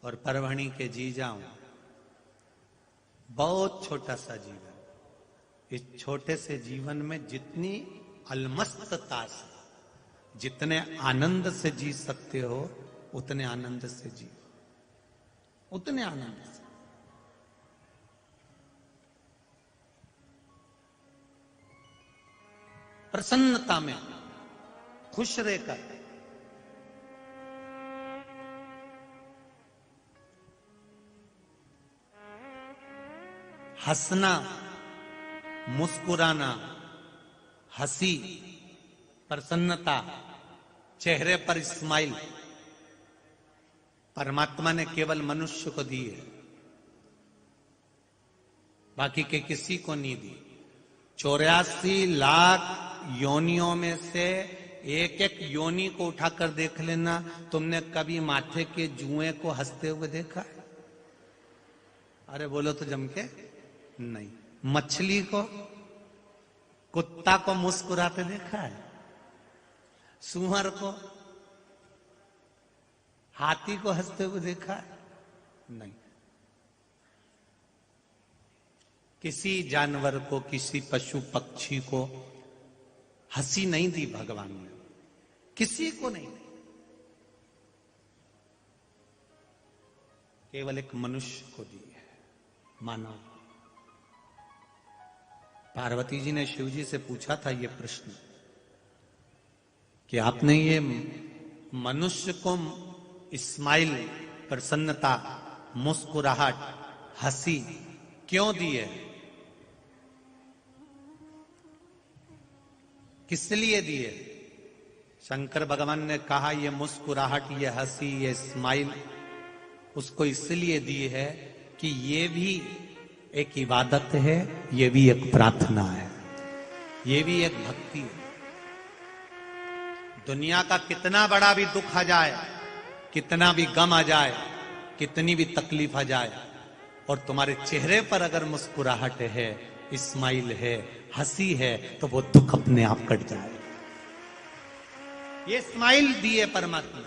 और परवणी के जी जाऊं, बहुत छोटा सा जीवन। इस छोटे से जीवन में जितनी अलमस्तता से, जितने आनंद से जी सकते हो, उतने आनंद से जी, उतने आनंद से। प्रसन्नता में खुश रहकर, हंसना, मुस्कुराना, हंसी, प्रसन्नता, चेहरे पर स्माइल परमात्मा ने केवल मनुष्य को दी है, बाकी के किसी को नहीं दी। 84 लाख योनियों में से एक एक योनि को उठाकर देख लेना। तुमने कभी माथे के जुए को हंसते हुए देखा है? अरे बोलो तो जम के नहीं। मछली को, कुत्ता को मुस्कुराते देखा है? सूअर को, हाथी को हंसते हुए देखा है? नहीं। किसी जानवर को, किसी पशु पक्षी को हंसी नहीं दी भगवान ने, किसी को नहीं दी। केवल एक मनुष्य को दी है, मानव। पार्वती जी ने शिव जी से पूछा था ये प्रश्न कि आपने ये मनुष्य को स्माइल, प्रसन्नता, मुस्कुराहट, हंसी क्यों दी है? किस लिए दी है? शंकर भगवान ने कहा ये मुस्कुराहट, ये हंसी, ये स्माइल उसको इसलिए दी है कि ये भी एक इबादत है, ये भी एक प्रार्थना है, ये भी एक भक्ति है। दुनिया का कितना बड़ा भी दुख आ जाए, कितना भी गम आ जाए, कितनी भी तकलीफ आ जाए, और तुम्हारे चेहरे पर अगर मुस्कुराहट है, स्माइल है, हंसी है, तो वो दुख अपने आप कट जाए। ये स्माइल दी है परमात्मा।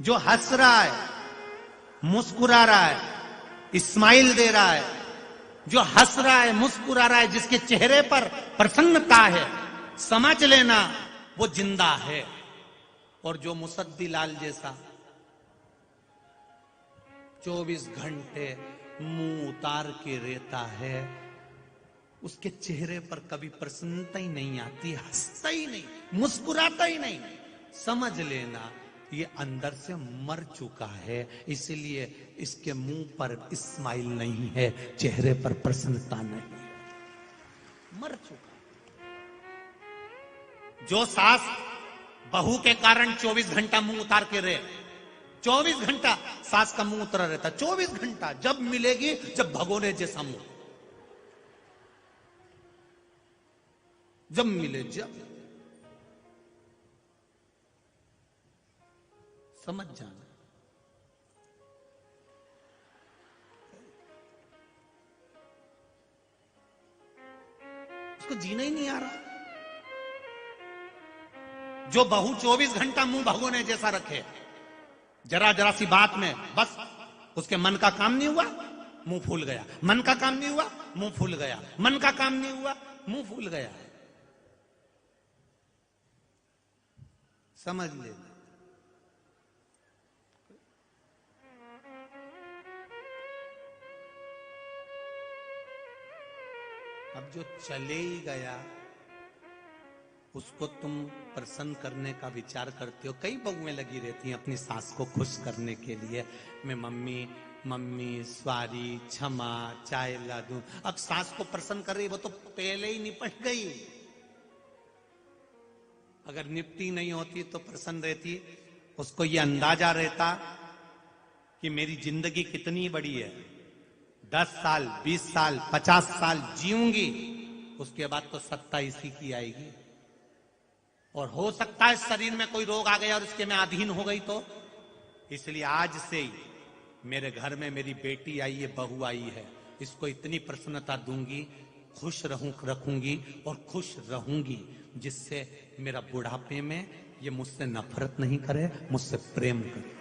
जो हंस रहा है, मुस्कुरा रहा है, स्माइल दे रहा है, जो हंस रहा है, मुस्कुरा रहा है, जिसके चेहरे पर प्रसन्नता है, समझ लेना वो जिंदा है। और जो मुसद्दी लाल जैसा 24 घंटे मुंह उतार के रहता है, उसके चेहरे पर कभी प्रसन्नता ही नहीं आती, हंसता ही नहीं, मुस्कुराता ही नहीं, समझ लेना ये अंदर से मर चुका है। इसलिए इसके मुंह पर स्माइल नहीं है, चेहरे पर प्रसन्नता नहीं है, मर चुका। जो सास बहू के कारण 24 घंटा मुंह उतार के रहे, 24 घंटा सास का मुंह उतरा रहता, 24 घंटा, जब मिलेगी जब भगोने जैसा मुंह, जब मिले जब, समझ जाना। उसको जीना ही नहीं आ रहा। जो बहू 24 घंटा मुंह भगोने जैसा रखे, जरा जरा सी बात में बस उसके मन का काम नहीं हुआ, मुंह फूल गया, मन का काम नहीं हुआ, मुंह फूल गया, मन का काम नहीं हुआ, मुंह फूल गया, समझ लेना। अब जो चले ही गया उसको तुम प्रसन्न करने का विचार करते हो। कई बहुएं लगी रहती हैं अपनी सास को खुश करने के लिए, मैं मम्मी मम्मी स्वारी क्षमा चाय ला दूं। अब सास को प्रसन्न कर रही, वो तो पहले ही निपट गई। अगर निपटी नहीं होती तो प्रसन्न रहती, उसको ये अंदाजा रहता कि मेरी जिंदगी कितनी बड़ी है, 10 साल 20 साल 50 साल जीऊंगी, उसके बाद तो सत्ता इसी की आएगी। और हो सकता है शरीर में कोई रोग आ गया और इसके मैं अधीन हो गई तो। इसलिए आज से ही मेरे घर में मेरी बेटी आई है, बहू आई है, इसको इतनी प्रसन्नता दूंगी, खुश रखूंगी और खुश रहूंगी, जिससे मेरा बुढ़ापे में ये मुझसे नफरत नहीं करे, मुझसे प्रेम करे,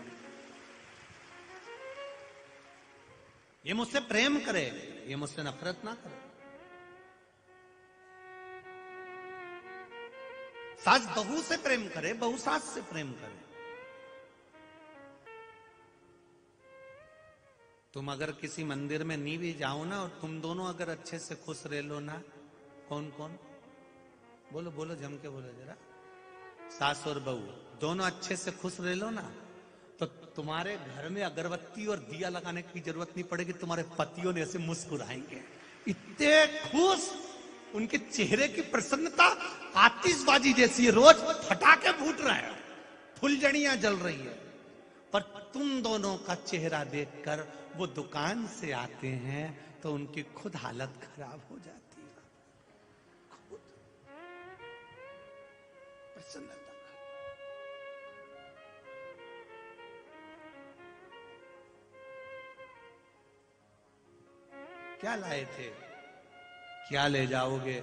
ये मुझसे प्रेम करे, ये मुझसे नफरत ना करे। सास बहू से प्रेम करे, बहू सास से प्रेम करे। तुम अगर किसी मंदिर में नहीं भी जाओ ना, और तुम दोनों अगर अच्छे से खुश रह लो ना, कौन कौन बोलो बोलो, जम के बोलो जरा, सास और बहू दोनों अच्छे से खुश रह लो ना, तो तुम्हारे घर में अगरबत्ती और दिया लगाने की जरूरत नहीं पड़ेगी, तुम्हारे पतियों ने ऐसे मुस्कुराएंगे, इतने खुश, उनके चेहरे की प्रसन्नता आतिशबाजी जैसी है, रोज फटाके फूट रहे हैं, फुलझड़ियां जल रही है, पर तुम दोनों का चेहरा देखकर वो दुकान से आते हैं तो उनकी खुद हालत खराब हो जाती है, खुद प्रसन्नता। क्या लाए थे, क्या ले जाओगे?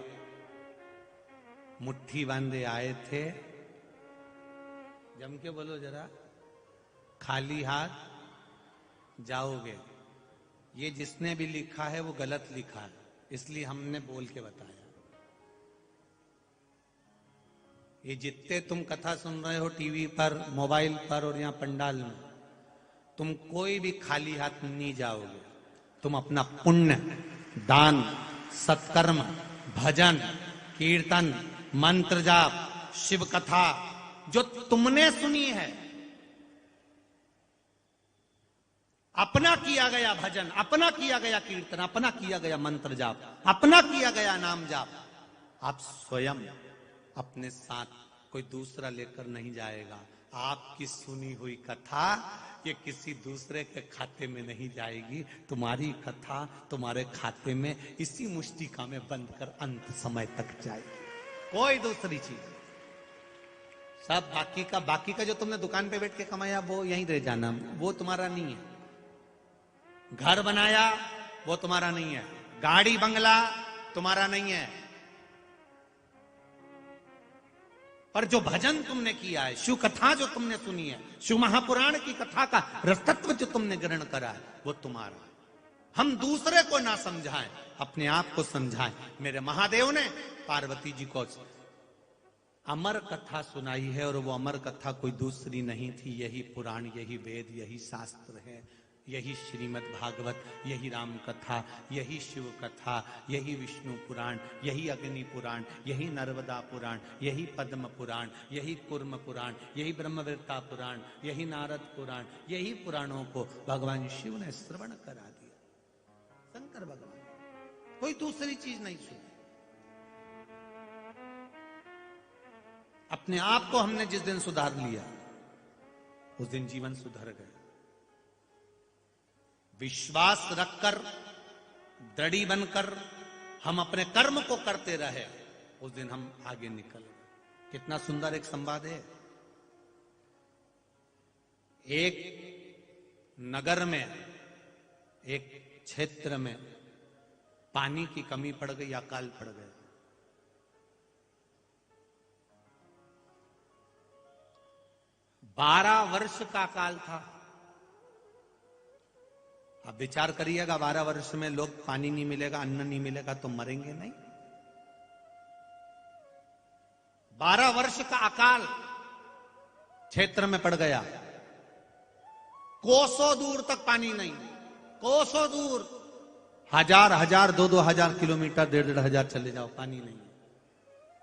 मुट्ठी बांधे आए थे, जम के बोलो जरा, खाली हाथ जाओगे। ये जिसने भी लिखा है वो गलत लिखा है, इसलिए हमने बोल के बताया। ये जितने तुम कथा सुन रहे हो टीवी पर, मोबाइल पर और यहाँ पंडाल में, तुम कोई भी खाली हाथ नहीं जाओगे। तुम अपना पुण्य, दान, सत्कर्म, भजन, कीर्तन, मंत्र जाप, शिव कथा जो तुमने सुनी है, अपना किया गया भजन, अपना किया गया कीर्तन, अपना किया गया मंत्र जाप, अपना किया गया नाम जाप, आप स्वयं अपने साथ, कोई दूसरा लेकर नहीं जाएगा। आपकी सुनी हुई कथा ये किसी दूसरे के खाते में नहीं जाएगी, तुम्हारी कथा तुम्हारे खाते में इसी मुष्टिका में बंद कर अंत समय तक जाएगी। कोई दूसरी चीज सब बाकी का जो तुमने दुकान पे बैठ के कमाया वो यहीं रह जाना, वो तुम्हारा नहीं है। घर बनाया वो तुम्हारा नहीं है, गाड़ी बंगला तुम्हारा नहीं है, पर जो भजन तुमने किया है, शिव कथा जो तुमने सुनी है, शिव महापुराण की कथा का रसतत्व जो तुमने ग्रहण करा है, वो तुम्हारा है। हम दूसरे को ना समझाएं, अपने आप को समझाएं। मेरे महादेव ने पार्वती जी को अमर कथा सुनाई है, और वो अमर कथा कोई दूसरी नहीं थी। यही पुराण, यही वेद, यही शास्त्र है, यही श्रीमद् भागवत, यही राम कथा, यही शिव कथा, यही विष्णु पुराण, यही अग्नि पुराण, यही नर्मदा पुराण, यही पद्म पुराण, यही कुर्म पुराण, यही ब्रह्मवेत्ता पुराण, यही नारद पुराण। यही पुराणों को भगवान शिव ने श्रवण करा दिया। शंकर भगवान कोई दूसरी चीज नहीं सुनी। अपने आप को हमने जिस दिन सुधार लिया, उस दिन जीवन सुधर गया। विश्वास रखकर, दृढ़ी बनकर हम अपने कर्म को करते रहे, उस दिन हम आगे निकल गए। कितना सुंदर एक संवाद है। एक नगर में, एक क्षेत्र में पानी की कमी पड़ गई, अकाल पड़ गया। बारह वर्ष का अकाल था। अब विचार करिएगा, 12 वर्ष में लोग पानी नहीं मिलेगा, अन्न नहीं मिलेगा तो मरेंगे नहीं। 12 वर्ष का अकाल क्षेत्र में पड़ गया। कोसों दूर तक पानी नहीं, कोसों दूर, हजार 2,000 किलोमीटर, 1,500 चले जाओ, पानी नहीं है,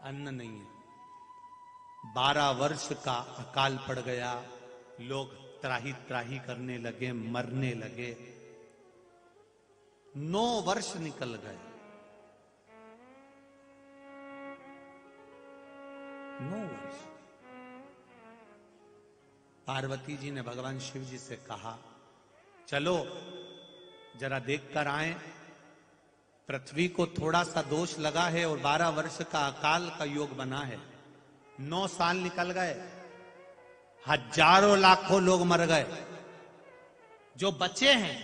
अन्न नहीं है। 12 वर्ष का अकाल पड़ गया। लोग त्राही त्राही करने लगे, मरने लगे। 9 वर्ष निकल गए। 9 वर्ष। पार्वती जी ने भगवान शिव जी से कहा, चलो जरा देख कर आए। पृथ्वी को थोड़ा सा दोष लगा है और 12 वर्ष का अकाल का योग बना है। 9 साल निकल गए, हजारों लाखों लोग मर गए। जो बचे हैं,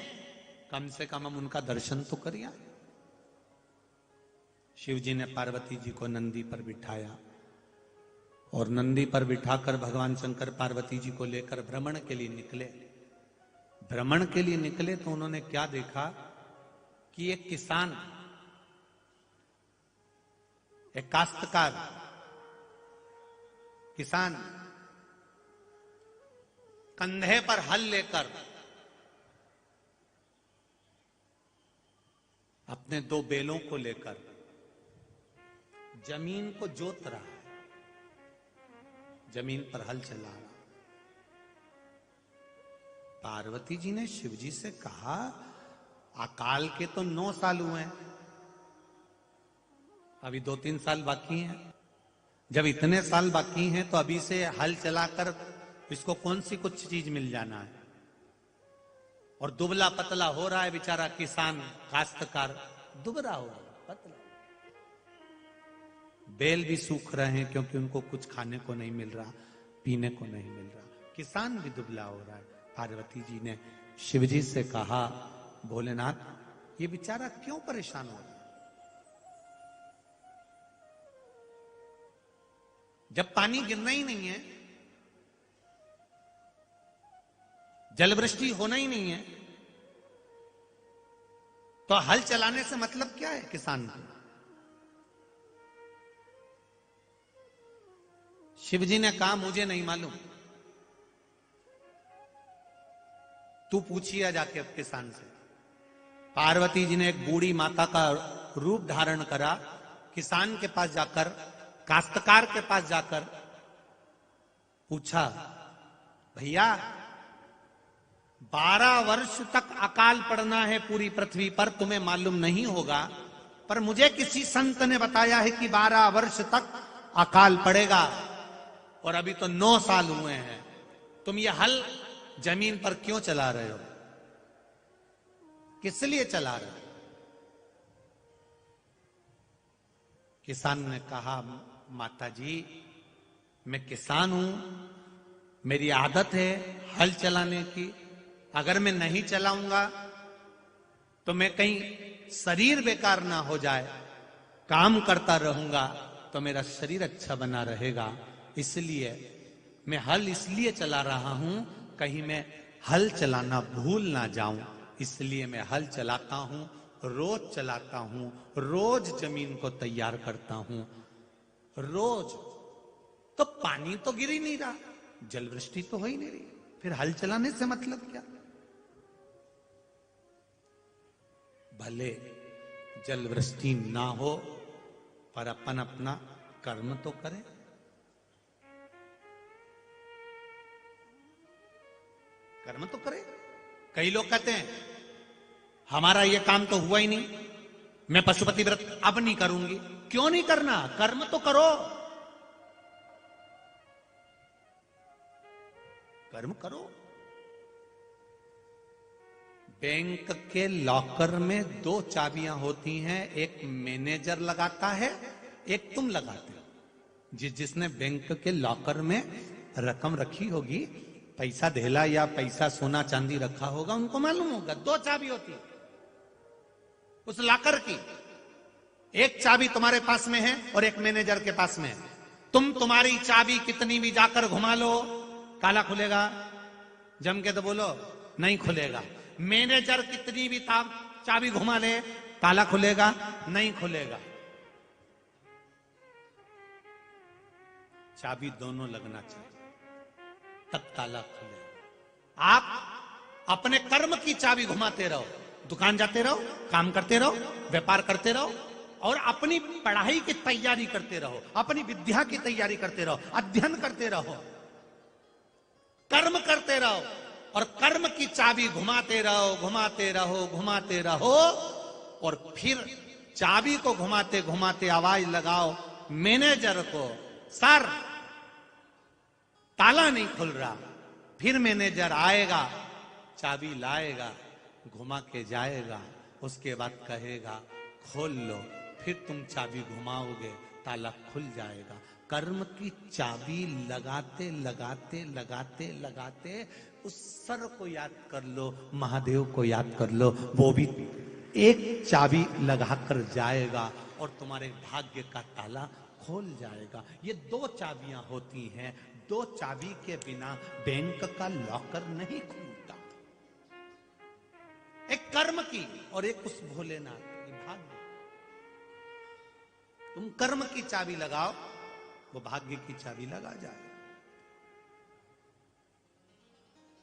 कम से कम हम उनका दर्शन तो करिए। शिव जी ने पार्वती जी को नंदी पर बिठाया, और नंदी पर बिठाकर भगवान शंकर पार्वती जी को लेकर भ्रमण के लिए निकले। भ्रमण के लिए निकले तो उन्होंने क्या देखा कि एक किसान, एक काश्तकार किसान कंधे पर हल लेकर अपने 2 बैलों को लेकर जमीन को जोत रहा है, जमीन पर हल चला रहा। पार्वती जी ने शिव जी से कहा, अकाल के तो 9 साल हुए हैं, अभी 2-3 साल बाकी हैं। जब इतने साल बाकी हैं तो अभी से हल चलाकर इसको कौन सी कुछ चीज मिल जाना है। और दुबला पतला हो रहा है बेचारा किसान, काश्तकार दुबला हो रहा है, पतला। बैल भी सूख रहे हैं क्योंकि उनको कुछ खाने को नहीं मिल रहा, पीने को नहीं मिल रहा। किसान भी दुबला हो रहा है। पार्वती जी ने शिव जी से कहा, भोलेनाथ ये बेचारा क्यों परेशान हो रहा है? जब पानी गिरना ही नहीं है, जलवृष्टि होना ही नहीं है, तो हल चलाने से मतलब क्या है किसान को? शिव जी ने कहा, मुझे नहीं मालूम, तू पूछिए जाके अब किसान से। पार्वती जी ने एक बूढ़ी माता का रूप धारण करा, किसान के पास जाकर, काश्तकार के पास जाकर पूछा, भैया 12 वर्ष तक अकाल पड़ना है पूरी पृथ्वी पर, तुम्हें मालूम नहीं होगा, पर मुझे किसी संत ने बताया है कि 12 वर्ष तक अकाल पड़ेगा, और अभी तो 9 साल हुए हैं। तुम ये हल जमीन पर क्यों चला रहे हो? किस लिए चला रहे हो? किसान ने कहा, माता जी मैं किसान हूं, मेरी आदत है हल चलाने की। अगर मैं नहीं चलाऊंगा तो मैं कहीं शरीर बेकार ना हो जाए, काम करता रहूंगा तो मेरा शरीर अच्छा बना रहेगा, इसलिए मैं हल इसलिए चला रहा हूं कहीं मैं हल चलाना भूल ना जाऊं, इसलिए मैं हल चलाता हूं, रोज चलाता हूं, रोज जमीन को तैयार करता हूं, रोज। तो पानी तो गिर ही नहीं रहा, जल वृष्टि तो हो ही नहीं रही, फिर हल चलाने से मतलब क्या? भले जल वृष्टि ना हो पर अपन अपना कर्म तो करें। कर्म तो करें। कई लोग कहते हैं हमारा ये काम तो हुआ ही नहीं, मैं पशुपति व्रत अब नहीं करूंगी। क्यों नहीं करना? कर्म तो करो, कर्म करो। बैंक के लॉकर में 2 चाबियां होती हैं, एक मैनेजर लगाता है, एक तुम लगाते हो। जिसने बैंक के लॉकर में रकम रखी होगी, पैसा धेला या पैसा सोना चांदी रखा होगा, उनको मालूम होगा 2 चाबी होती है उस लॉकर की। एक चाबी तुम्हारे पास में है और एक मैनेजर के पास में है। तुम्हारी चाबी कितनी भी जाकर घुमा लो, ताला खुलेगा? जम के तो बोलो, नहीं खुलेगा। मैनेजर कितनी भी चाबी घुमा ले, ताला खुलेगा? नहीं खुलेगा। चाबी दोनों लगना चाहिए, तब ताला खुलेगा। आप अपने कर्म की चाबी घुमाते रहो, दुकान जाते रहो, काम करते रहो, व्यापार करते रहो, और अपनी पढ़ाई की तैयारी करते रहो, अपनी विद्या की तैयारी करते रहो, अध्ययन करते रहो, कर्म करते रहो, और कर्म की चाबी घुमाते रहो, घुमाते रहो, घुमाते रहो। और फिर चाबी को घुमाते घुमाते आवाज लगाओ मैनेजर को, सर ताला नहीं खुल रहा। फिर मैनेजर आएगा, चाबी लाएगा, घुमा के जाएगा, उसके बाद कहेगा खोल लो। फिर तुम चाबी घुमाओगे, ताला खुल जाएगा। कर्म की चाबी लगाते लगाते लगाते लगाते उस सर को याद कर लो, महादेव को याद कर लो, वो भी एक चाबी लगाकर जाएगा और तुम्हारे भाग्य का ताला खोल जाएगा। ये 2 चाबियां होती हैं, 2 चाबी के बिना बैंक का लॉकर नहीं खुलता। एक कर्म की और एक उस भोलेनाथ की भाग्य। तुम कर्म की चाबी लगाओ, वो भाग्य की चाबी लगा जाए।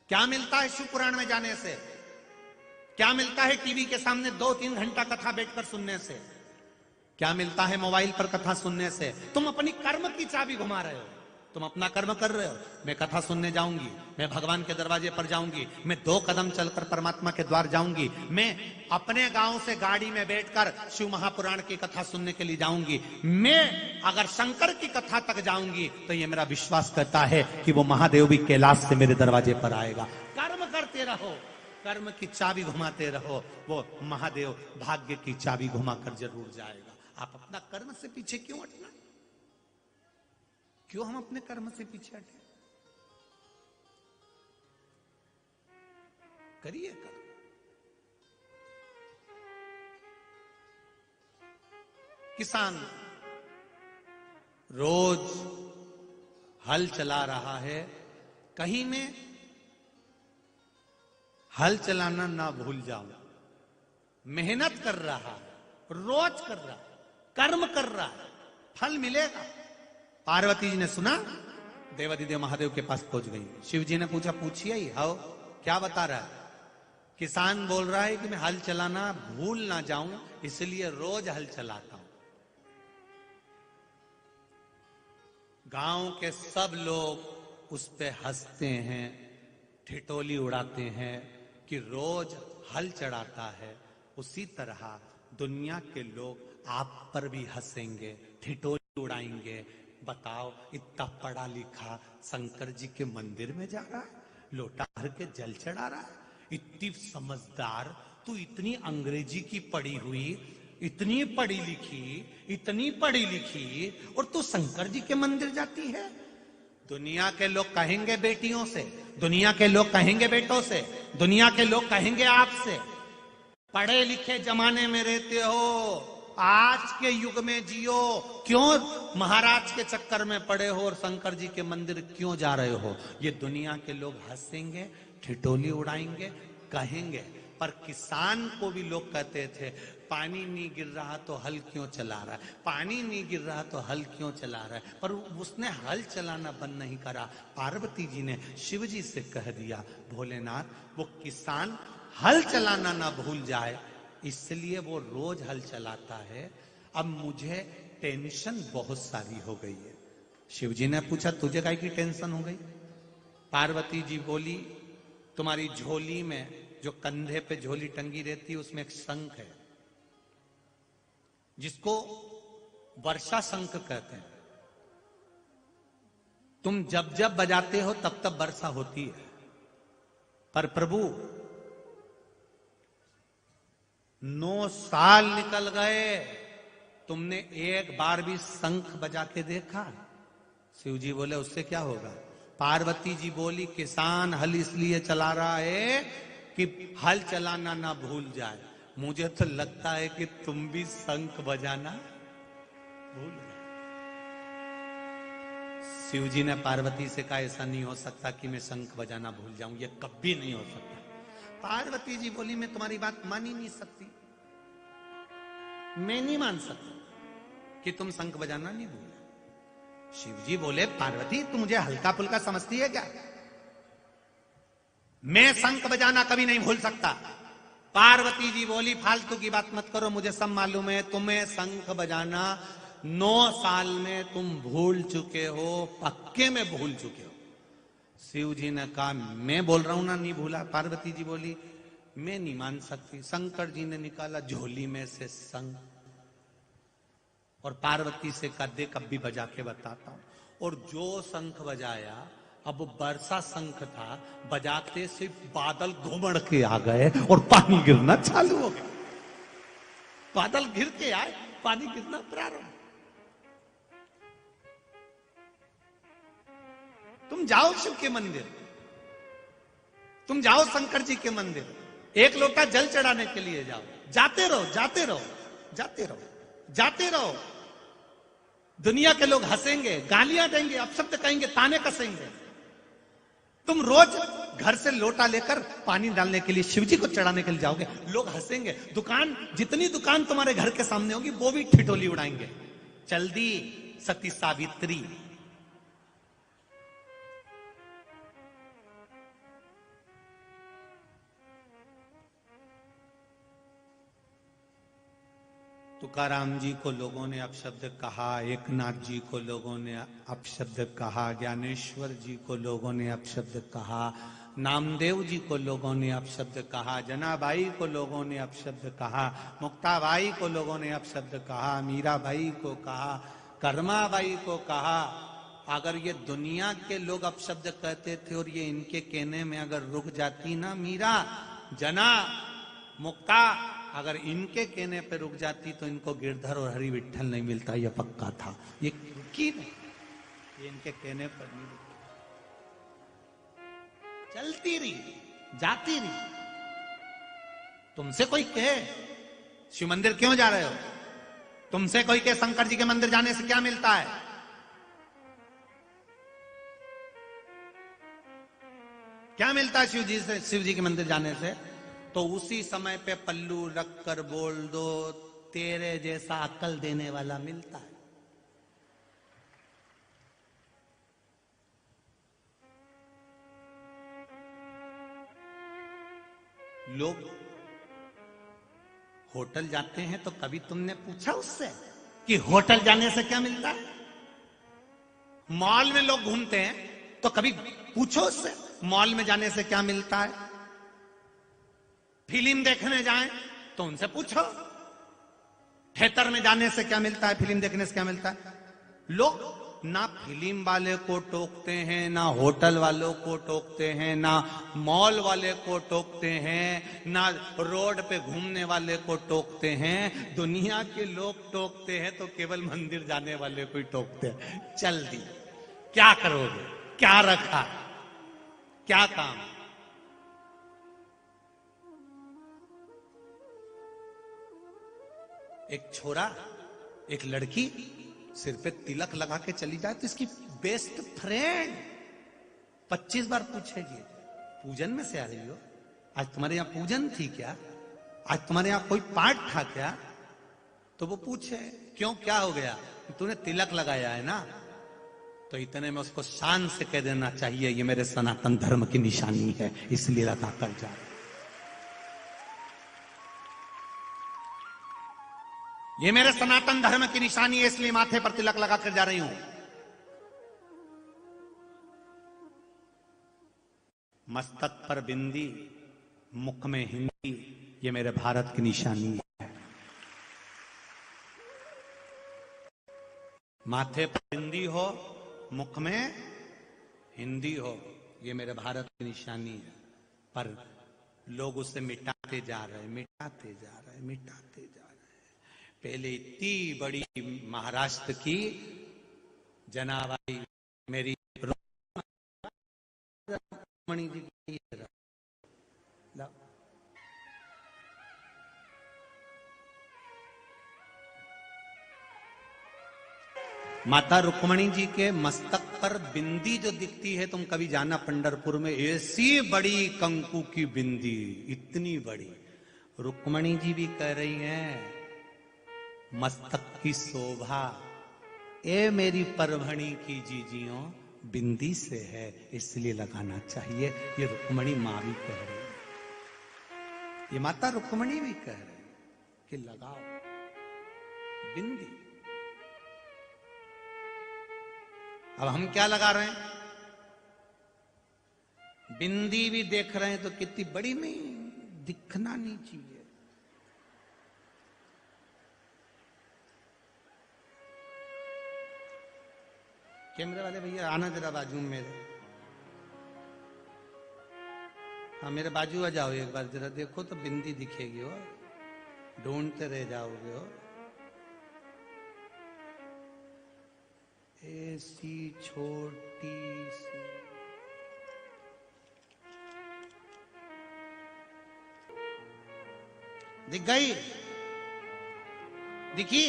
क्या मिलता है शिव पुराण में जाने से? क्या मिलता है टीवी के सामने 2-3 घंटा कथा बैठकर सुनने से? क्या मिलता है मोबाइल पर कथा सुनने से? तुम अपनी कर्म की चाबी घुमा रहे हो, तुम अपना कर्म कर रहे हो। मैं कथा सुनने जाऊंगी, मैं भगवान के दरवाजे पर जाऊंगी, मैं 2 कदम चलकर परमात्मा के द्वार जाऊंगी, मैं अपने गांव से गाड़ी में बैठकर शिव महापुराण की कथा सुनने के लिए जाऊंगी, मैं अगर शंकर की कथा तक जाऊंगी तो ये मेरा विश्वास करता है कि वो महादेव भी कैलाश से मेरे दरवाजे पर आएगा। कर्म करते रहो, कर्म की चाबी घुमाते रहो, वो महादेव भाग्य की चाबी घुमाकर जरूर जाएगा। आप अपना कर्म से पीछे क्यों हटना? क्यों हम अपने कर्म से पीछे हटे? करिए कर्म। किसान रोज हल चला रहा है, कहीं में हल चलाना ना भूल जाऊं। मेहनत कर रहा है, रोज कर रहा है, कर्म कर रहा है, फल मिलेगा। पार्वती जी ने सुना, देवादिदेव महादेव के पास पहुंच गई। शिव जी ने पूछा, पूछिए ही, हाउ क्या बता रहा है? किसान बोल रहा है कि मैं हल चलाना भूल ना जाऊं, इसलिए रोज हल चलाता हूं। गांव के सब लोग उस पे हंसते हैं, ठिठोली उड़ाते हैं कि रोज हल चढ़ाता है। उसी तरह दुनिया के लोग आप पर भी हंसेंगे, ठिठोली उड़ाएंगे। बताओ, इतना पढ़ा लिखा शंकर जी के मंदिर में जा रहा है, लोटा भर के जल चढ़ा रहा है, इतनी समझदार तू, इतनी अंग्रेजी की पढ़ी हुई, इतनी पढ़ी लिखी, इतनी पढ़ी लिखी, और तू शंकर जी के मंदिर जाती है। दुनिया के लोग कहेंगे बेटियों से, दुनिया के लोग कहेंगे बेटों से, दुनिया के लोग कहेंगे आपसे, पढ़े लिखे जमाने में रहते हो, आज के युग में जियो। क्यों महाराज के चक्कर में पड़े हो और शंकर जी के मंदिर क्यों जा रहे हो? ये दुनिया के लोग हंसेंगे, ठिठोली उड़ाएंगे, कहेंगे। पर किसान को भी लोग कहते थे, पानी नहीं गिर रहा तो हल क्यों चला रहा है, पानी नहीं गिर रहा तो हल क्यों चला रहा है। पर उसने हल चलाना बंद नहीं करा। पार्वती जी ने शिव जी से कह दिया, भोलेनाथ वो किसान हल चलाना ना भूल जाए, इसलिए वो रोज हल चलाता है। अब मुझे टेंशन बहुत सारी हो गई है। शिव जी ने पूछा, तुझे काहे की टेंशन हो गई? पार्वती जी बोली, तुम्हारी झोली में जो कंधे पे झोली टंगी रहती है उसमें एक शंख है, जिसको वर्षा शंख कहते हैं। तुम जब जब बजाते हो तब तब वर्षा होती है। पर प्रभु 9 साल निकल गए, तुमने एक बार भी शंख बजा के देखा? शिव जी बोले, उससे क्या होगा? पार्वती जी बोली, किसान हल इसलिए चला रहा है कि हल चलाना ना भूल जाए। मुझे तो लगता है कि तुम भी शंख बजाना भूल गए। शिव जी ने पार्वती से कहा, ऐसा नहीं हो सकता कि मैं शंख बजाना भूल जाऊं, ये कभी नहीं हो सकता। पार्वती जी बोली, मैं तुम्हारी बात मान ही नहीं सकती, मैं नहीं मान सकती कि तुम शंख बजाना नहीं भूले। शिव जी बोले, पार्वती तू मुझे हल्का फुल्का समझती है क्या? मैं शंख बजाना कभी नहीं भूल सकता। पार्वती जी बोली, फालतू की बात मत करो, मुझे सब मालूम है, तुम्हें शंख बजाना 9 साल में तुम भूल चुके हो, पक्के में भूल चुके हो। शिव जी ने कहा, मैं बोल रहा हूं ना नहीं भूला। पार्वती जी बोली, मैं नहीं मान सकती। शंकर जी ने निकाला झोली में से शंख और पार्वती से कहा, देख अब भी बजा के बताता हूं। और जो शंख बजाया, अब वर्षा शंख था, बजाते से बादल घुमड़ के आ गए और पानी गिरना चालू हो गया। बादल गिर के आए, पानी गिरना प्रारंभ। तुम जाओ शिव के मंदिर, तुम जाओ शंकर जी के मंदिर, एक लोटा जल चढ़ाने के लिए जाओ, जाते रहो जाते रहो जाते रहो जाते रहो। दुनिया के लोग हंसेंगे, गालियां देंगे, अपशब्द कहेंगे, ताने कसेंगे। तुम रोज घर से लोटा लेकर पानी डालने के लिए शिव जी को चढ़ाने के लिए जाओगे, लोग हंसेंगे। दुकान, जितनी दुकान तुम्हारे घर के सामने होगी वो भी ठिठोली उड़ाएंगे। चल दी सती सावित्री। तुकाराम जी को लोगों ने अपशब्द कहा, एकनाथ जी को लोगों ने अपशब्द कहा, ज्ञानेश्वर जी को लोगों ने अपशब्द कहा, नामदेव जी को लोगों ने अपशब्द कहा, जनाबाई को लोगों ने अपशब्द कहा, मुक्ताबाई को लोगों ने अपशब्द कहा, मीराबाई को कहा, कर्माबाई को कहा। अगर ये दुनिया के लोग अपशब्द कहते थे और ये इनके कहने में अगर रुक जाती ना, मीरा, जना, मुक्ता, अगर इनके कहने पे रुक जाती तो इनको गिरधर और हरि विठल नहीं मिलता, ये पक्का था। ये रुकी नहीं, ये इनके कहने पर नहीं रुकी, चलती रही, जाती रही। तुमसे कोई कहे शिव मंदिर क्यों जा रहे हो, तुमसे कोई कहे शंकर जी के मंदिर जाने से क्या मिलता है, क्या मिलता है शिव जी से, शिव जी के मंदिर जाने से, तो उसी समय पे पल्लू रख कर बोल दो, तेरे जैसा अक्ल देने वाला मिलता है। लोग होटल जाते हैं तो कभी तुमने पूछा उससे कि होटल जाने से क्या मिलता है? मॉल में लोग घूमते हैं तो कभी पूछो उससे मॉल में जाने से क्या मिलता है? फिल्म देखने जाएं तो उनसे पूछो थिएटर में जाने से क्या मिलता है, फिल्म देखने से क्या मिलता है। लोग ना फिल्म वाले को टोकते हैं, ना होटल वालों को टोकते हैं, ना मॉल वाले को टोकते हैं, ना रोड पे घूमने वाले को टोकते हैं। दुनिया के लोग टोकते हैं तो केवल मंदिर जाने वाले को ही टोकते हैं। चल दी, क्या करोगे, क्या रखा, क्या काम। एक छोरा, एक लड़की सिर पे तिलक लगा के चली जाए तो इसकी बेस्ट फ्रेंड 25 बार पूछेगी, पूजन में से आ रही हो? आज तुम्हारे यहां पूजन थी क्या? आज तुम्हारे यहां कोई पाठ था क्या? तो वो पूछे क्यों, क्या हो गया? तूने तिलक लगाया है ना। तो इतने में उसको शान से कह देना चाहिए, ये मेरे सनातन धर्म की निशानी है, इसलिए लगा कर जा रहा। ये मेरे सनातन धर्म की निशानी है, इसलिए माथे पर तिलक लगा कर जा रही हूं। मस्तक पर बिंदी, मुख में हिंदी, ये मेरे भारत की निशानी है। माथे पर बिंदी हो, मुख में हिंदी हो, ये मेरे भारत की निशानी है। पर लोग उसे मिटाते जा रहे, मिटाते जा रहे, मिटाते जा रहे। पहले इतनी बड़ी महाराष्ट्र की जनाबाई मेरी रुक्मणी जी की, माता रुक्मणी जी के मस्तक पर बिंदी जो दिखती है, तुम कभी जाना पंढरपुर में, ऐसी बड़ी कंकु की बिंदी, इतनी बड़ी। रुक्मणी जी भी कह रही हैं मस्तक की शोभा ए मेरी परभणी की जीजियों बिंदी से है, इसलिए लगाना चाहिए। ये रुक्मणी मां भी कह रही है, ये माता रुक्मणी भी कह रही है कि लगाओ बिंदी। अब हम क्या लगा रहे हैं? बिंदी भी देख रहे हैं तो कितनी बड़ी नहीं, दिखना नहीं चाहिए। कैमरे वाले भैया आना जरा बाजू में मेरे, हाँ मेरे बाजू आ जाओ एक बार, जरा देखो तो बिंदी दिखेगी हो, ढूंढते रह जाओगे हो। ऐसी छोटी सी दिख गई, दिखी,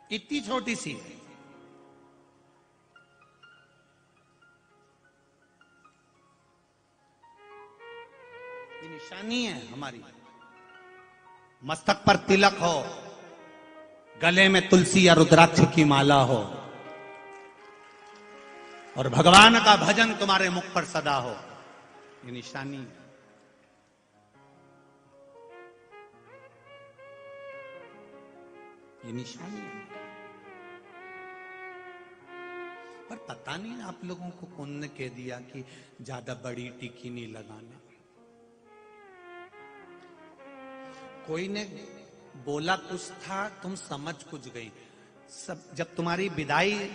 इतनी छोटी सी। ये निशानी है हमारी। मस्तक पर तिलक हो, गले में तुलसी या रुद्राक्ष की माला हो, और भगवान का भजन तुम्हारे मुख पर सदा हो, ये निशानी है। ये निशानी है। पर पता नहीं आप लोगों को कौन ने कह दिया कि ज्यादा बड़ी टिकी नहीं लगाना। कोई ने बोला कुछ था, तुम समझ कुछ गई। सब जब तुम्हारी विदाई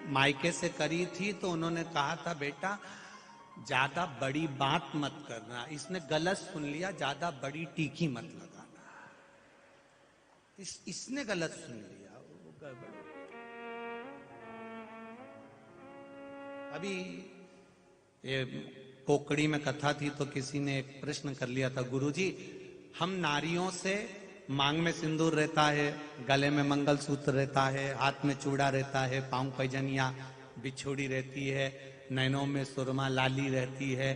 मायके से करी थी तो उन्होंने कहा था बेटा ज्यादा बड़ी बात मत करना। इसने गलत सुन लिया, ज्यादा बड़ी टीकी मत लगाना। इसने गलत सुन लिया, वो गड़बड़। अभी ये पोकड़ी में कथा थी तो किसी ने एक प्रश्न कर लिया था, गुरुजी हम नारियों से मांग में सिंदूर रहता है, गले में मंगलसूत्र रहता है, हाथ में चूड़ा रहता है, पांव पैजनिया बिछोड़ी रहती है, नैनों में सुरमा लाली रहती है।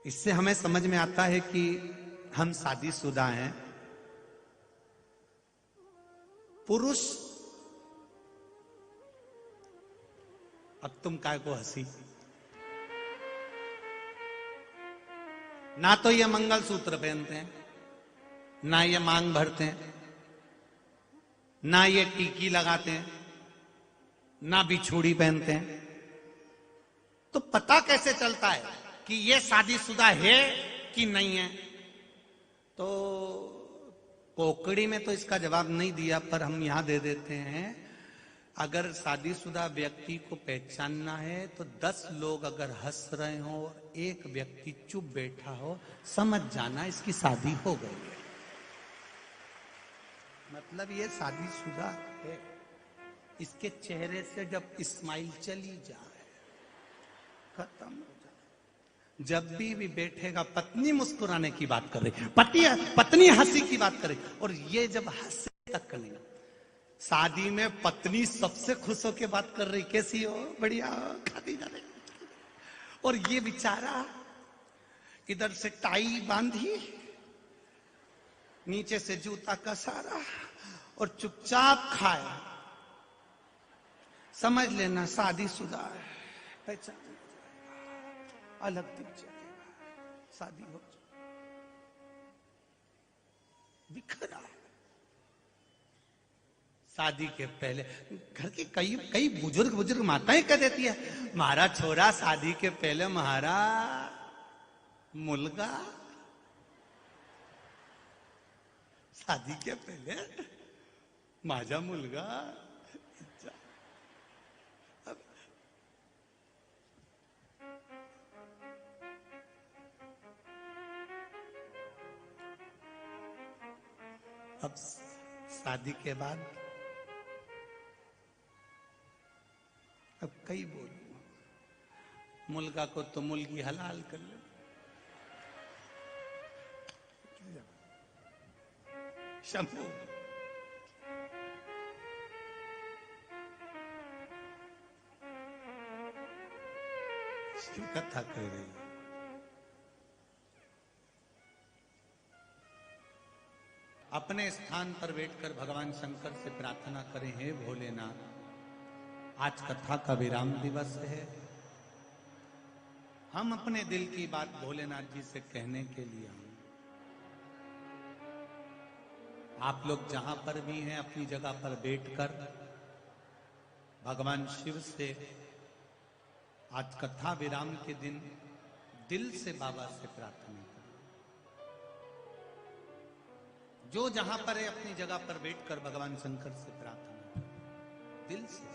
इससे हमें समझ में आता है कि हम शादीशुदा हैं। पुरुष, अब तुम काय को हंसी, ना तो ये मंगलसूत्र पहनते हैं, ना ये मांग भरते हैं, ना ये टीकी लगाते हैं, ना बिछूड़ी पहनते हैं। तो पता कैसे चलता है कि ये शादीशुदा है कि नहीं है? तो कोकड़ी में तो इसका जवाब नहीं दिया, पर हम यहां दे देते हैं। अगर शादीशुदा व्यक्ति को पहचानना है तो 10 लोग अगर हंस रहे हो और एक व्यक्ति चुप बैठा हो, समझ जाना इसकी शादी हो गई है, मतलब ये शादीशुदा है। इसके चेहरे से जब स्माइल चली जाए, खत्म हो जाए। जब भी बैठेगा पत्नी मुस्कुराने की बात कर रही, पत्नी हंसी की बात करे, और ये जब हंसे तक नहीं। शादी में पत्नी सबसे खुश होकर बात कर रही, कैसी हो, बढ़िया हो, खाती जा रही, और ये बेचारा इधर से टाई बांधी, नीचे से जूता का सारा, और चुपचाप खाए। समझ लेना शादीशुदा है, पहचान अलग दिख जाएगा, शादी हो जाए, बिखरा। शादी के पहले घर की कई बुजुर्ग माताएं कह देती है, महारा छोरा शादी के पहले महारा मुलगा, शादी के पहले माझा मुलगा। अब शादी के बाद अब कई बोलूं, मुलगा को तो मुलगी हलाल कर ले, शंभू शिव कथा कर रही है। अपने स्थान पर बैठकर भगवान शंकर से प्रार्थना करें, हे भोलेनाथ, आज कथा का विराम दिवस है, हम अपने दिल की बात भोलेनाथ जी से कहने के लिए आए। आप लोग जहां पर भी हैं अपनी जगह पर बैठकर भगवान शिव से आज कथा विराम के दिन दिल से बाबा से प्रार्थना करें। जो जहां पर है अपनी जगह पर बैठकर भगवान शंकर से प्रार्थना करें, दिल से,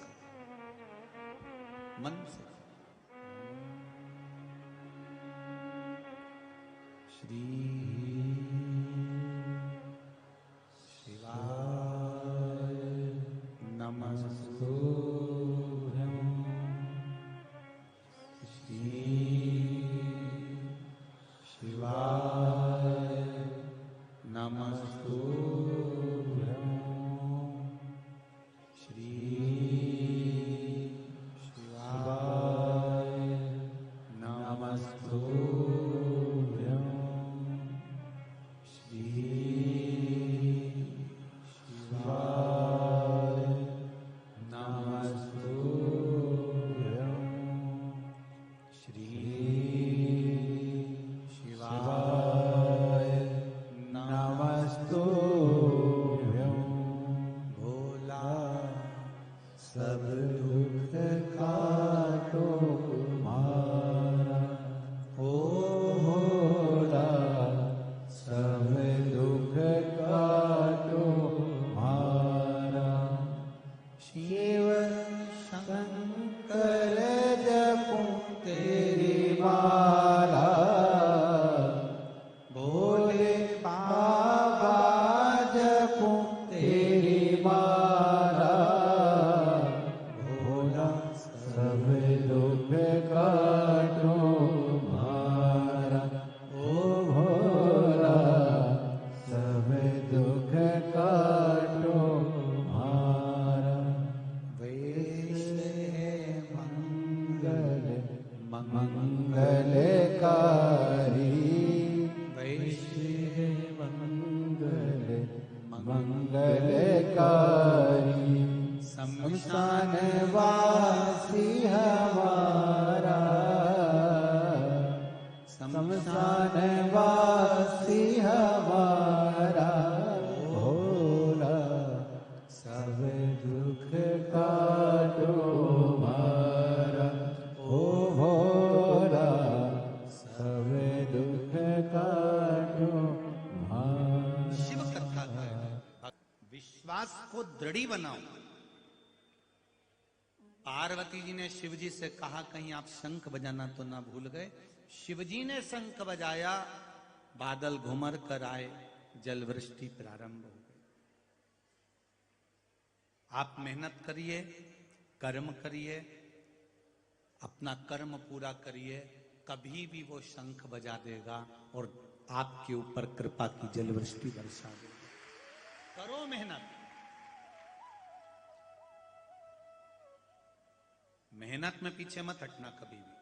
मन से। श्री शिवाय नमस्तु को दृढ़ बनाओ। पार्वती जी ने शिव जी से कहा कहीं आप शंख बजाना तो ना भूल गए। शिव जी ने शंख बजाया, बादल घुमर कर आए, जल वृष्टि प्रारंभ हो गई। आप मेहनत करिए, कर्म करिए, अपना कर्म पूरा करिए, कभी भी वो शंख बजा देगा और आपके ऊपर कृपा की जलवृष्टि बरसा देगा। करो मेहनत, मेहनत में पीछे मत हटना कभी भी।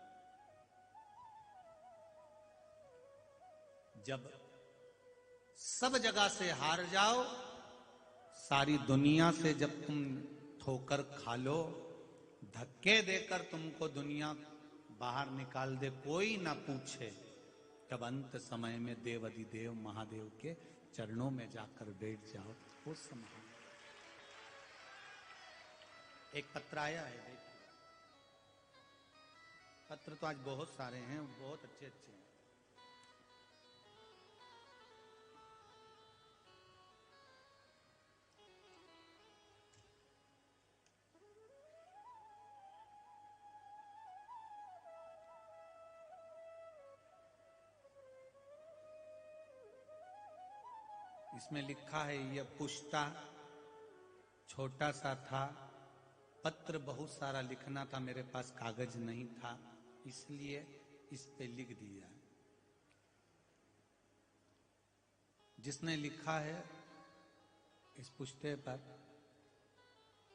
जब सब जगह से हार जाओ, सारी दुनिया से जब तुम ठोकर खा लो, धक्के देकर तुमको दुनिया बाहर निकाल दे, कोई ना पूछे, तब अंत समय में देव अधिदेव महादेव के चरणों में जाकर बैठ जाओ, वो समय। एक पत्र आया है, देखिए पत्र तो आज बहुत सारे हैं, बहुत अच्छे अच्छे हैं। इसमें लिखा है, यह पुष्टा छोटा सा था, पत्र बहुत सारा लिखना था, मेरे पास कागज नहीं था, इसलिए इस पे लिख दिया। जिसने लिखा है इस पुष्टे पर,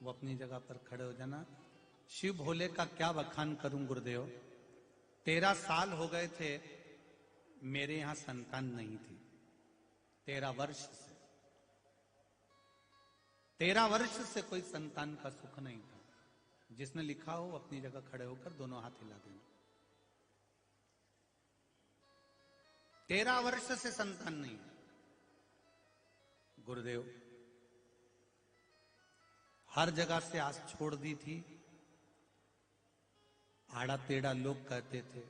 वो अपनी जगह पर खड़े हो जाना। शिव भोले का क्या बखान करूं गुरुदेव, 13 साल हो गए थे मेरे यहां संतान नहीं थी। 13 वर्ष से कोई संतान का सुख नहीं था। जिसने लिखा हो अपनी जगह खड़े होकर दोनों हाथ हिला देना। 13 वर्ष से संतान नहीं। गुरुदेव हर जगह से आस छोड़ दी थी। आड़ा टेढ़ा लोग कहते थे,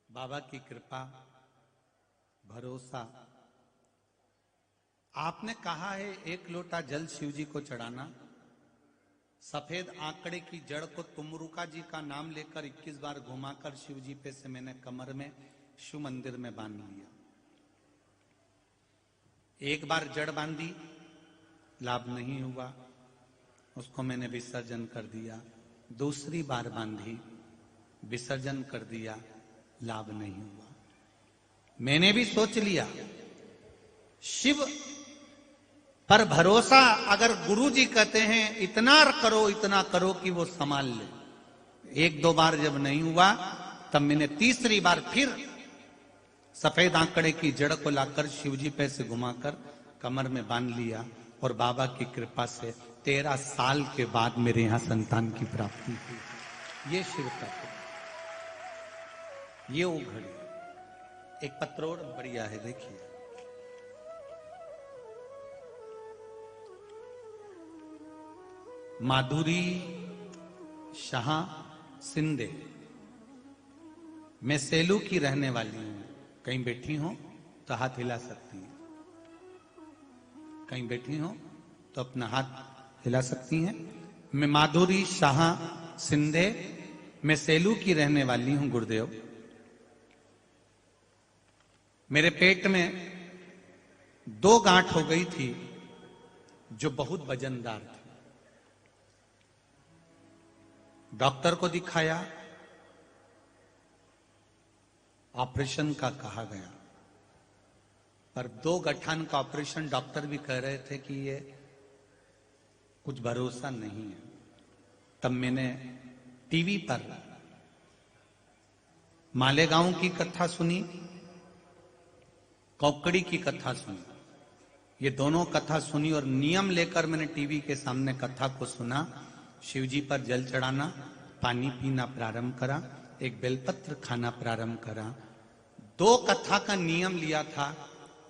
बाबा की कृपा, भरोसा। आपने कहा है 1 लोटा जल शिव जी को चढ़ाना, सफेद आंकड़े की जड़ को तुमरुका जी का नाम लेकर 21 बार घुमाकर शिव जी पे से मैंने कमर में शिव मंदिर में बांध लिया। 1 बार जड़ बांधी, लाभ नहीं हुआ, उसको मैंने विसर्जन कर दिया। दूसरी बार बांधी, विसर्जन कर दिया, लाभ नहीं हुआ। मैंने भी सोच लिया शिव पर भरोसा, अगर गुरु जी कहते हैं इतना करो कि वो संभाल ले। 1-2 बार जब नहीं हुआ, तब मैंने तीसरी बार फिर सफेद आंकड़े की जड़ को लाकर शिव जी पे से घुमाकर कमर में बांध लिया, और बाबा की कृपा से 13 साल के बाद मेरे यहां संतान की प्राप्ति हुई। ये शिव तत्व, ये वो घड़ी। एक पत्र और बढ़िया है, देखिए। माधुरी शाह सिंधे, मैं सेलू की रहने वाली हूं। कहीं बैठी हो तो हाथ हिला सकती हैं, कहीं बैठी हो तो अपना हाथ हिला सकती हैं। मैं माधुरी शाह सिंधे, मैं सेलू की रहने वाली हूं गुरुदेव। मेरे पेट में 2 गांठ हो गई थी जो बहुत वजनदार थी। डॉक्टर को दिखाया, ऑपरेशन का कहा गया, पर 2 गठान का ऑपरेशन डॉक्टर भी कह रहे थे कि ये कुछ भरोसा नहीं है। तब मैंने टीवी पर मालेगांव की कथा सुनी, कौकड़ी की कथा सुनी। ये दोनों कथा सुनी और नियम लेकर मैंने टीवी के सामने कथा को सुना। शिव जी पर जल चढ़ाना, पानी पीना प्रारंभ करा, एक बेलपत्र खाना प्रारंभ करा। 2 कथा का नियम लिया था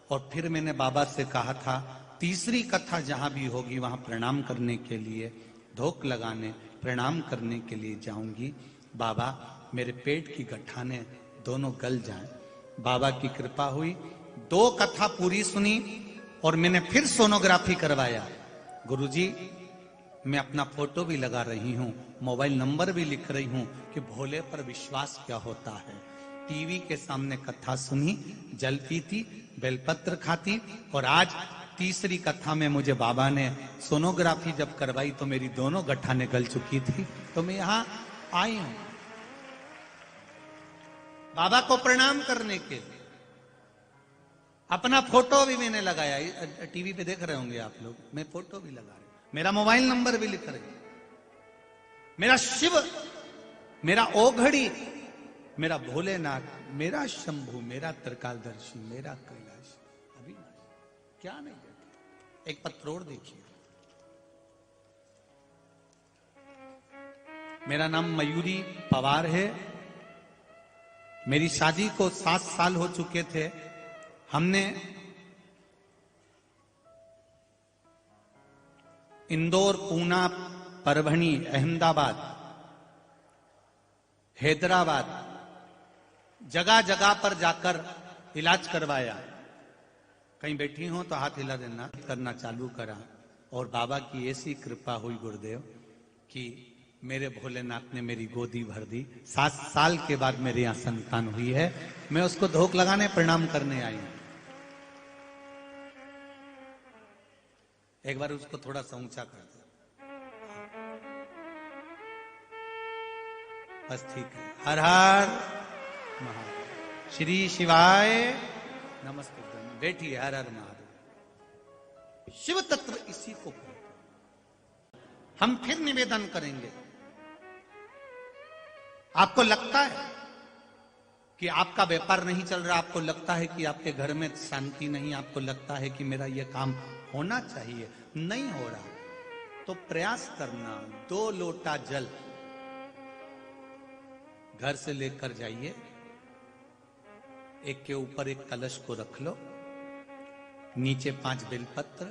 और फिर मैंने बाबा से कहा था तीसरी कथा जहां भी होगी वहां प्रणाम करने के लिए, धोक लगाने, प्रणाम करने के लिए जाऊंगी। बाबा मेरे पेट की गठाने दोनों गल जाएं। बाबा की कृपा हुई, 2 कथा पूरी सुनी और मैंने फिर सोनोग्राफी करवाया। गुरुजी मैं अपना फोटो भी लगा रही हूं, मोबाइल नंबर भी लिख रही हूं कि भोले पर विश्वास क्या होता है। टीवी के सामने कथा सुनी, जल पीती, बेलपत्र खाती और आज तीसरी कथा में मुझे बाबा ने सोनोग्राफी जब करवाई तो मेरी दोनों गठा निकल चुकी थी, तो मैं यहां आई हूं बाबा को प्रणाम करने के लिए। अपना फोटो भी मैंने लगाया, टीवी पे देख रहे होंगे आप लोग, मैं फोटो भी लगा रहा हूं, मेरा मोबाइल नंबर भी लिख रहे, मेरा शिव, मेरा ओघड़ी, मेरा भोलेनाथ, मेरा शंभू, मेरा त्रिकालदर्शी, मेरा कैलाश, अभी क्या नहीं देते। एक पत्र और देखिए, मेरा नाम मयूरी पवार है। मेरी शादी को 7 साल हो चुके थे। हमने इंदौर, पूना, परभणी, अहमदाबाद, हैदराबाद, जगह जगह पर जाकर इलाज करवाया। कहीं बैठी हो तो हाथ हिला देना, करना चालू करा, और बाबा की ऐसी कृपा हुई गुरुदेव कि मेरे भोलेनाथ ने मेरी गोदी भर दी। 7 साल के बाद मेरे यहां संतान हुई है। मैं उसको धोख लगाने, प्रणाम करने आई हूं। एक बार उसको थोड़ा सा ऊंचा कर दो, बस ठीक है। हर हर महादेव, श्री शिवाय नमस्ते। बैठिए, हर हर महादेव। शिव तत्व इसी को कहते हैं। हम फिर निवेदन करेंगे। आपको लगता है कि आपका व्यापार नहीं चल रहा, आपको लगता है कि आपके घर में शांति नहीं, आपको लगता है कि मेरा यह काम होना चाहिए, नहीं हो रहा, तो प्रयास करना। 2 लोटा जल घर से लेकर जाइए, एक के ऊपर एक कलश को रख लो, नीचे 5 बेलपत्र,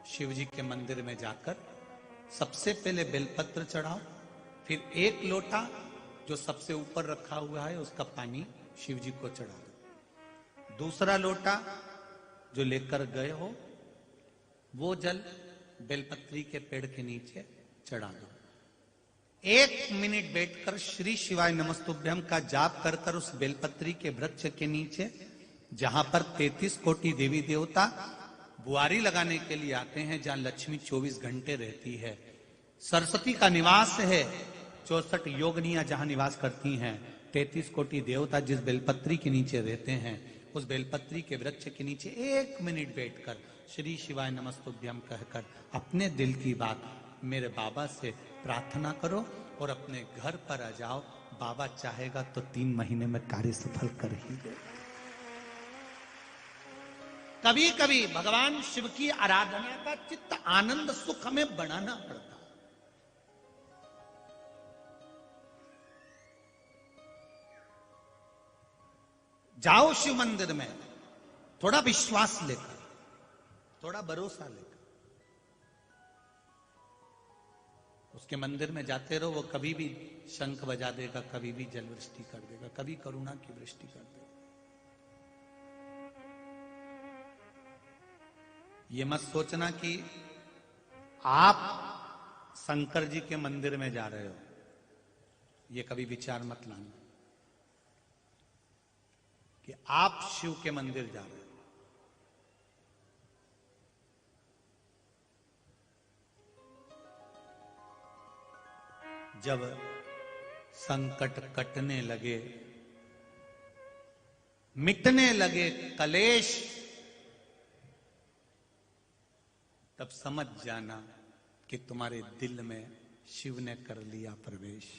शिव जी के मंदिर में जाकर सबसे पहले बेलपत्र चढ़ाओ, फिर 1 लोटा जो सबसे ऊपर रखा हुआ है उसका पानी शिव जी को चढ़ा दो। दूसरा लोटा जो लेकर गए हो वो जल बेलपत्री के पेड़ के नीचे चढ़ा दो। 1 मिनट बैठकर श्री शिवाय नमस्तुभ्यम का जाप कर कर उस बेलपत्री के वृक्ष के नीचे, जहां पर 33 कोटि देवी देवता बुआरी लगाने के लिए आते हैं, जहां लक्ष्मी 24 घंटे रहती है, सरस्वती का निवास है, 64 योगनियां जहां निवास करती हैं, 33 कोटि देवता जिस बेलपत्री के नीचे रहते हैं, उस बेलपत्री के वृक्ष के नीचे 1 मिनट बैठकर श्री शिवाय नमस्तुभ्यम कहकर अपने दिल की बात मेरे बाबा से प्रार्थना करो और अपने घर पर आ जाओ। बाबा चाहेगा तो 3 महीने में कार्य सफल कर ही दे। कभी कभी भगवान शिव की आराधना का चित्त आनंद सुख हमें बढ़ाना पड़ता। जाओ शिव मंदिर में, थोड़ा विश्वास लेकर, थोड़ा भरोसा लेकर उसके मंदिर में जाते रहो। वो कभी भी शंख बजा देगा, कभी भी जल वृष्टि कर देगा, कभी करुणा की वृष्टि कर देगा। ये मत सोचना कि आप शंकर जी के मंदिर में जा रहे हो, ये कभी विचार मत लाना कि आप शिव के मंदिर जा रहे हो। जब संकट कटने लगे, मिटने लगे कलेश, तब समझ जाना कि तुम्हारे दिल में शिव ने कर लिया प्रवेश।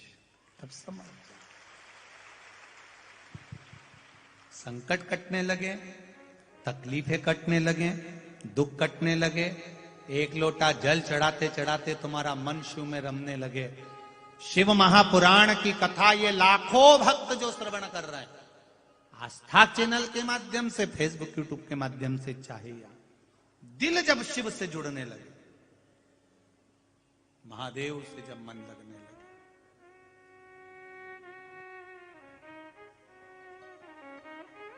तब समझ जाना। संकट कटने लगे, तकलीफें कटने लगे, दुख कटने लगे, 1 लोटा जल चढ़ाते चढ़ाते तुम्हारा मन शिव में रमने लगे। शिव महापुराण की कथा ये लाखों भक्त जो श्रवण कर रहे हैं, आस्था चैनल के माध्यम से, फेसबुक यूट्यूब के माध्यम से, चाहे या दिल जब शिव से जुड़ने लगे, महादेव से जब मन लगने लगे,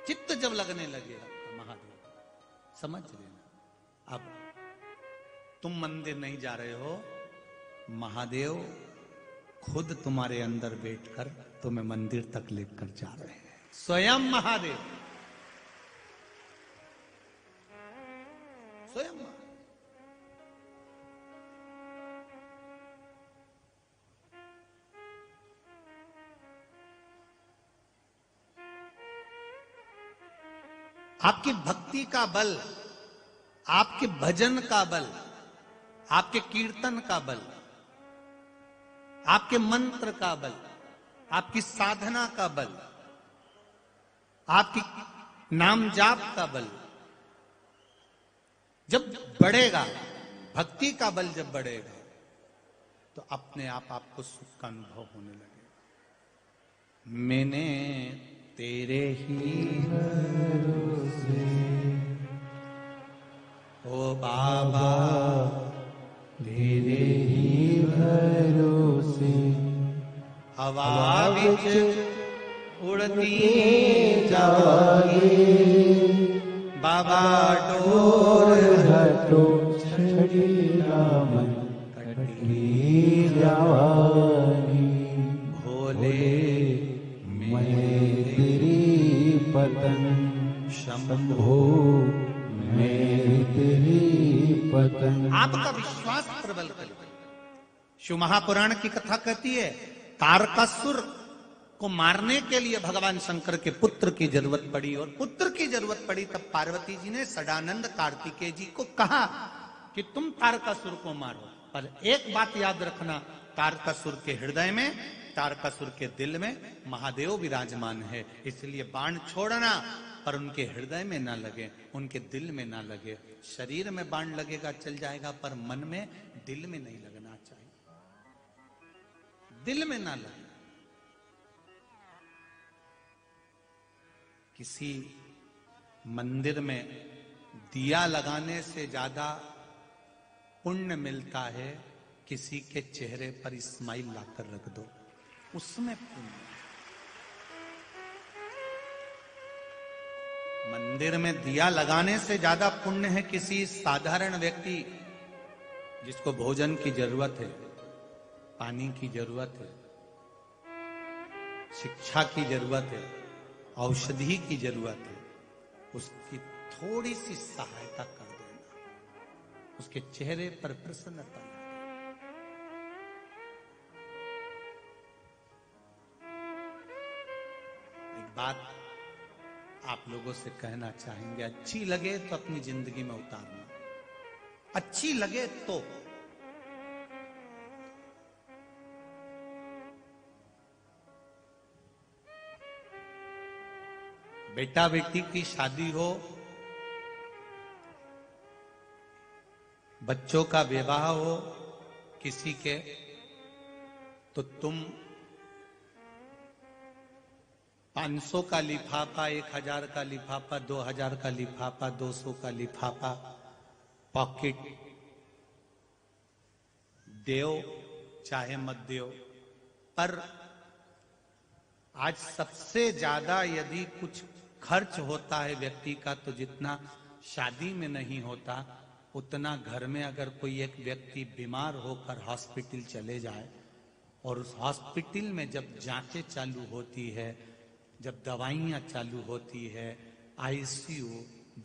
चित्त जब लगने लगे महादेव, समझ लेना अब तुम मंदिर नहीं जा रहे हो, महादेव खुद तुम्हारे अंदर बैठकर तुम्हें मंदिर तक लेकर जा रहे हैं। स्वयं महादेव स्वयं मां। आपकी भक्ति का बल, आपके भजन का बल, आपके कीर्तन का बल, आपके मंत्र का बल, आपकी साधना का बल, आपकी नाम जाप का बल जब बढ़ेगा, भक्ति का बल जब बढ़ेगा, तो अपने आप आपको सुख का अनुभव होने लगेगा। मैंने तेरे ही भरोसे ओ बाबा, तेरे ही भरोसे हवा विच उड़ती जागे बाबा डोर हटो छड़ीला मन कटी जावानी भोले मैं तेरी पतन शंभो मैं तेरी पतन। आपका विश्वास प्रबल करें। शिव महापुराण की कथा कहती है, तारकासुर को मारने के लिए भगवान शंकर के पुत्र की जरूरत पड़ी, और पुत्र की जरूरत पड़ी तब पार्वती जी ने सदानंद कार्तिकेय जी को कहा कि तुम तारकासुर को मारो। पर एक बात याद रखना, तारकासुर के हृदय में, तारकासुर के दिल में महादेव विराजमान है, इसलिए बाण छोड़ना, पर उनके हृदय में ना लगे, उनके दिल में ना लगे। शरीर में बाण लगेगा चल जाएगा, पर मन में, दिल में नहीं लगना चाहिए, दिल में ना लगे। किसी मंदिर में दिया लगाने से ज्यादा पुण्य मिलता है किसी के चेहरे पर स्माइल लाकर रख दो, उसमें पुण्य। मंदिर में दिया लगाने से ज्यादा पुण्य है किसी साधारण व्यक्ति जिसको भोजन की जरूरत है, पानी की जरूरत है, शिक्षा की जरूरत है, औषधि की जरूरत है, उसकी थोड़ी सी सहायता कर देना, उसके चेहरे पर प्रसन्नता ला देना। एक बात आप लोगों से कहना चाहेंगे, अच्छी लगे तो अपनी जिंदगी में उतारना, अच्छी लगे तो। बेटा बेटी की शादी हो, बच्चों का विवाह हो किसी के, तो तुम 500 का लिफाफा, 1000 का लिफाफा, 2000 का लिफाफा, 200 का लिफाफा, पॉकेट देओ चाहे मत देओ, पर आज सबसे ज्यादा यदि कुछ खर्च होता है व्यक्ति का, तो जितना शादी में नहीं होता, उतना घर में अगर कोई एक व्यक्ति बीमार होकर हॉस्पिटल चले जाए, और उस हॉस्पिटल में जब जांचें चालू होती है, जब दवाइयां चालू होती है, आईसीयू,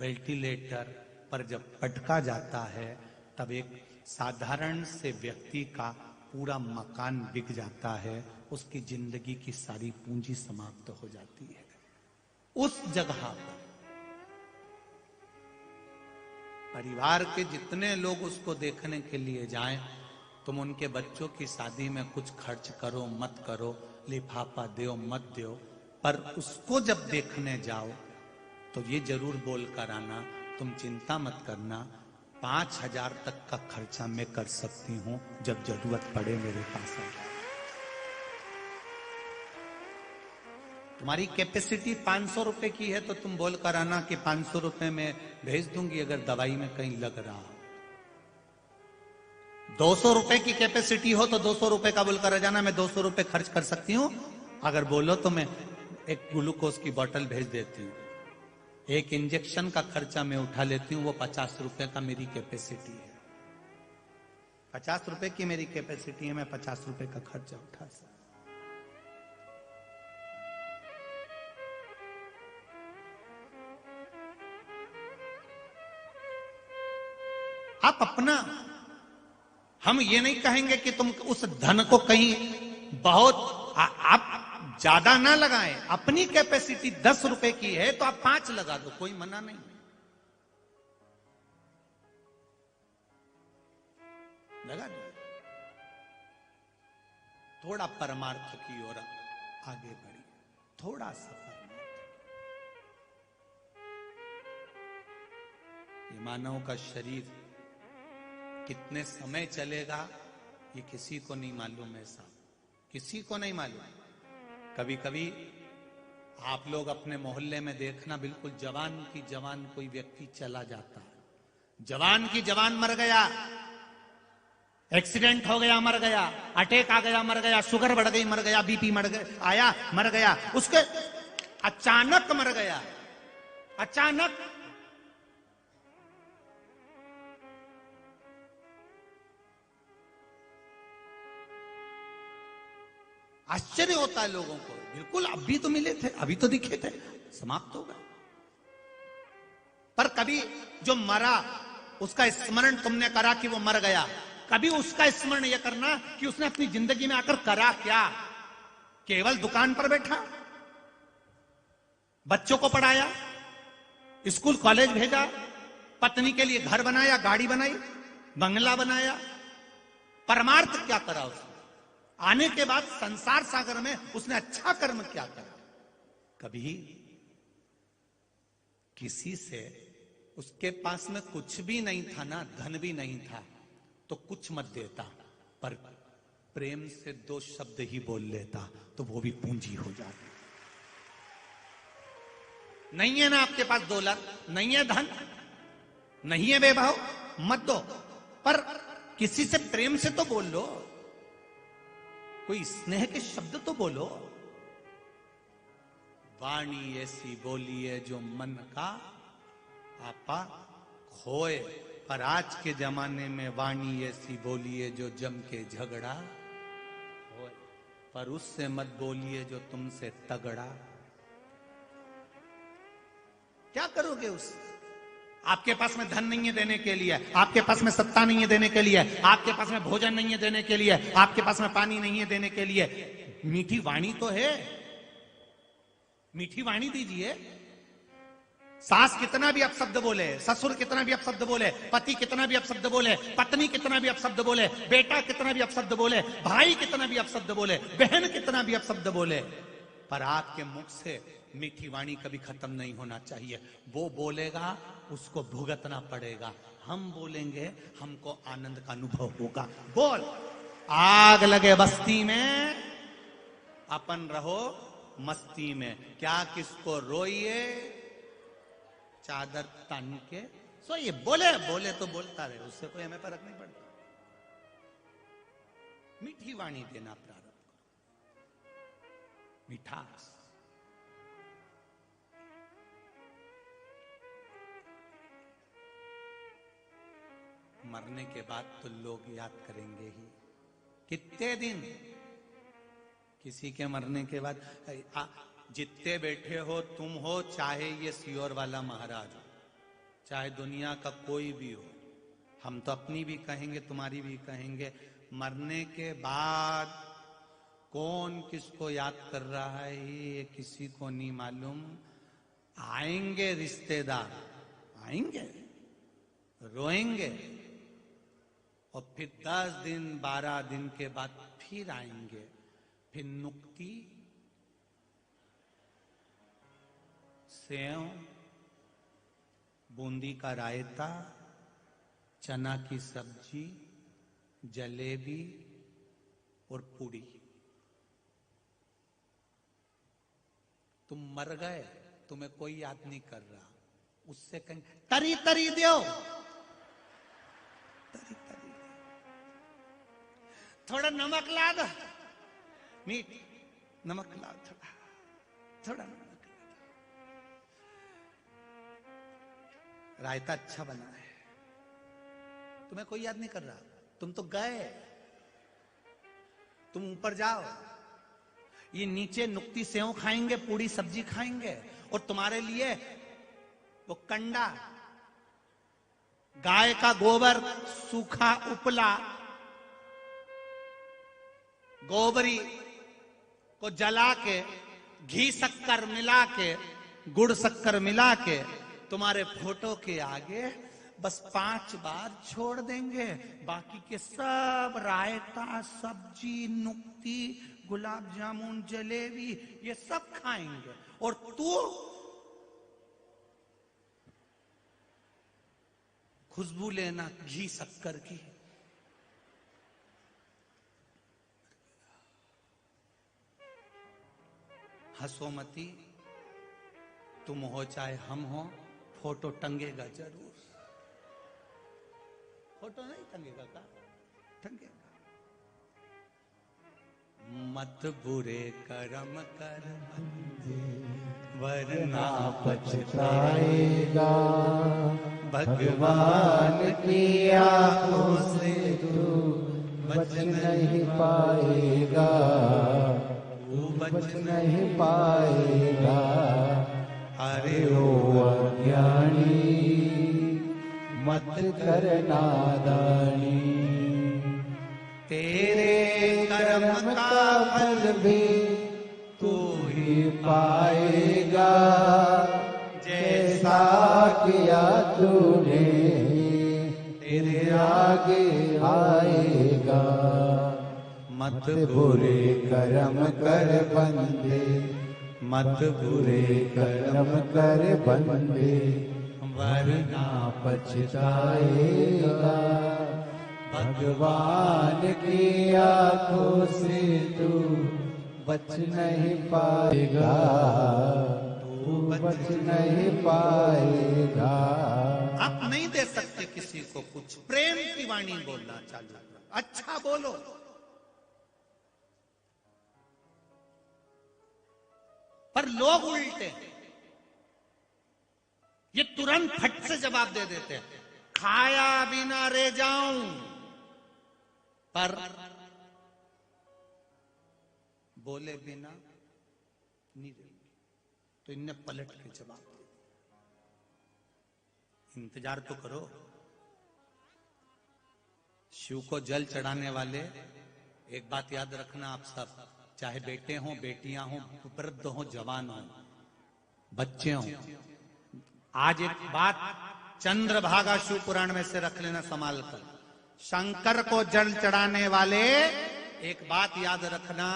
वेंटिलेटर पर जब पटका जाता है, तब एक साधारण से व्यक्ति का पूरा मकान बिक जाता है, उसकी जिंदगी की सारी पूंजी समाप्त हो जाती है। उस जगह पर परिवार के जितने लोग उसको देखने के लिए जाएं, तुम उनके बच्चों की शादी में कुछ खर्च करो मत करो, लिफाफा दो मत दो, पर उसको जब देखने जाओ तो ये जरूर बोल कर आना, तुम चिंता मत करना, 5000 तक का खर्चा मैं कर सकती हूं, जब जरूरत पड़े मेरे पास आ जाओ। तुम्हारी कैपेसिटी 500 रुपए की है तो तुम बोल कर आना कि 500 रुपए में भेज दूंगी अगर दवाई में कहीं लग रहा हो। 200 रुपए की कैपेसिटी हो तो 200 रुपए का बोलकर आ जाना, मैं 200 रुपए खर्च कर सकती हूं, अगर बोलो तो मैं एक ग्लूकोज की बोतल भेज देती हूं, एक इंजेक्शन का खर्चा मैं उठा लेती हूं, वो 50 रुपए का मेरी कैपेसिटी है, 50 रुपए की मेरी कैपेसिटी है, मैं 50 रुपए का खर्चा उठा सकती। आप अपना, हम ये नहीं कहेंगे कि तुम उस धन को कहीं बहुत आप ज्यादा ना लगाएं। अपनी कैपेसिटी 10 रुपए की है तो आप 5 लगा दो, कोई मना नहीं। लगा दो। थोड़ा परमार्थ की ओर आगे बढ़ी, थोड़ा सा परमार्थ। ये मानव का शरीर कितने समय चलेगा ये किसी को नहीं मालूम है साहब, किसी को नहीं मालूम। कभी कभी आप लोग अपने मोहल्ले में देखना, बिल्कुल जवान की जवान कोई व्यक्ति चला जाता है, जवान की जवान मर गया, एक्सीडेंट हो गया मर गया, अटैक आ गया मर गया, शुगर बढ़ गई मर गया, बीपी मर गया आया मर गया, उसके अचानक मर गया, अचानक। आश्चर्य होता है लोगों को, बिल्कुल अभी तो मिले थे, अभी तो दिखे थे, समाप्त हो गए। पर कभी जो मरा उसका स्मरण तुमने करा कि वो मर गया, कभी उसका स्मरण यह करना कि उसने अपनी जिंदगी में आकर करा क्या। केवल दुकान पर बैठा, बच्चों को पढ़ाया, स्कूल कॉलेज भेजा, पत्नी के लिए घर बनाया, गाड़ी बनाई, बंगला बनाया, परमार्थ क्या करा उसने। आने के बाद संसार सागर में उसने अच्छा कर्म क्या करा। कभी किसी से, उसके पास में कुछ भी नहीं था ना, धन भी नहीं था, तो कुछ मत देता, पर प्रेम से 2 शब्द ही बोल लेता तो वो भी पूंजी हो जाती। नहीं है ना आपके पास दौलत, नहीं है धन, नहीं है वैभव, मत दो, पर किसी से प्रेम से तो बोल लो, कोई स्नेह के शब्द तो बोलो। वाणी ऐसी बोलिए जो मन का आपा खोए, पर आज के जमाने में वाणी ऐसी बोलिए जो जम के झगड़ा होए, पर उससे मत बोलिए जो तुमसे तगड़ा। क्या करोगे उससे? आपके पास में धन नहीं है देने के लिए, आपके पास में सत्ता नहीं है देने के लिए, आपके पास में भोजन नहीं है देने के लिए, आपके पास में पानी नहीं है देने के लिए। मीठी वाणी तो है, मीठी वाणी दीजिए। सास कितना भी अपशब्द बोले, ससुर कितना भी अपशब्द बोले, पति कितना भी अपशब्द बोले, पत्नी कितना भी अपशब्द बोले, बेटा कितना भी अपशब्द बोले, भाई कितना भी अपशब्द बोले, बहन कितना भी अपशब्द बोले, पर आपके मुख से मीठी वाणी कभी खत्म नहीं होना चाहिए। वो बोलेगा उसको भुगतना पड़ेगा, हम बोलेंगे हमको आनंद का अनुभव होगा। बोल, आग लगे बस्ती में अपन रहो मस्ती में, क्या किसको रोइए चादर तान के सोइए। बोले बोले तो बोलता रहे, उससे कोई हमें फर्क नहीं पड़ता। मीठी वाणी देना प्रारंभ करो, मिठास। मरने के बाद तो लोग याद करेंगे ही, कितने दिन। किसी के मरने के बाद जितने बैठे हो तुम हो, चाहे ये सियोर वाला महाराज हो, चाहे दुनिया का कोई भी हो, हम तो अपनी भी कहेंगे तुम्हारी भी कहेंगे, मरने के बाद कौन किसको याद कर रहा है ये किसी को नहीं मालूम। आएंगे रिश्तेदार, आएंगे, रोएंगे, और फिर 10 दिन 12 दिन के बाद फिर आएंगे, फिर नुक्ती, सेव, बूंदी का रायता, चना की सब्जी, जलेबी और पूड़ी। तुम मर गए, तुम्हें कोई याद नहीं कर रहा, उससे कहीं तरी तरी दो, तरी तरी, थोड़ा नमक ला दो, मीठ नमक ला, थोड़ा थोड़ा नमक ला, रायता अच्छा बना है, तुम्हें कोई याद नहीं कर रहा, तुम तो गए, तुम ऊपर जाओ। ये नीचे नुक्ती सेव खाएंगे, पूरी सब्जी खाएंगे, और तुम्हारे लिए वो कंडा गाय का गोबर सूखा उपला गोबरी को जला के घी शक्कर मिला के गुड़ शक्कर मिला के तुम्हारे फोटो के आगे बस 5 बार छोड़ देंगे। बाकी के सब रायता, सब्जी, नुक्ती, गुलाब जामुन, जलेबी ये सब खाएंगे। और तू खुशबू लेना घी शक्कर की। हंसो मती, तुम हो चाहे हम हो, फोटो टंगेगा जरूर। फोटो नहीं टंगेगा का? टंगेगा। मत बुरे कर्म कर वरना पछताएगा, भगवान की आंखों से तू बच नहीं पाएगा, बच नहीं पाएगा। अरे ओ अज्ञानी मत कर नादानी, तेरे कर्म का फल भी तू ही पाएगा। जैसा किया तूने तेरे आगे आएगा। मत बुरे कर्म कर बंदे, मत बुरे कर्म कर बंदे, वरना पछताएगा। भगवान की आंखों से तू बच नहीं पाएगा, तू बच नहीं पाएगा। आप नहीं दे सकते किसी को कुछ। प्रेम की वाणी बोलना चालू करो, अच्छा बोलो। पर लोग उल्टे हैं, ये तुरंत फट से जवाब दे देते हैं, खाया बिना रह जाऊं। पर बोले बिना नहीं रहेंगे। तो इनने पलट के जवाब दे दिया। इंतजार तो करो। शिव को जल चढ़ाने वाले, एक बात याद रखना आप सब, चाहे बेटे हों, बेटियां हों, वृद्ध हों, जवान हों, बच्चे हों। आज एक बात चंद्रभागा शिव पुराण में से रख लेना संभाल कर। शंकर को जल चढ़ाने वाले, एक बात याद रखना,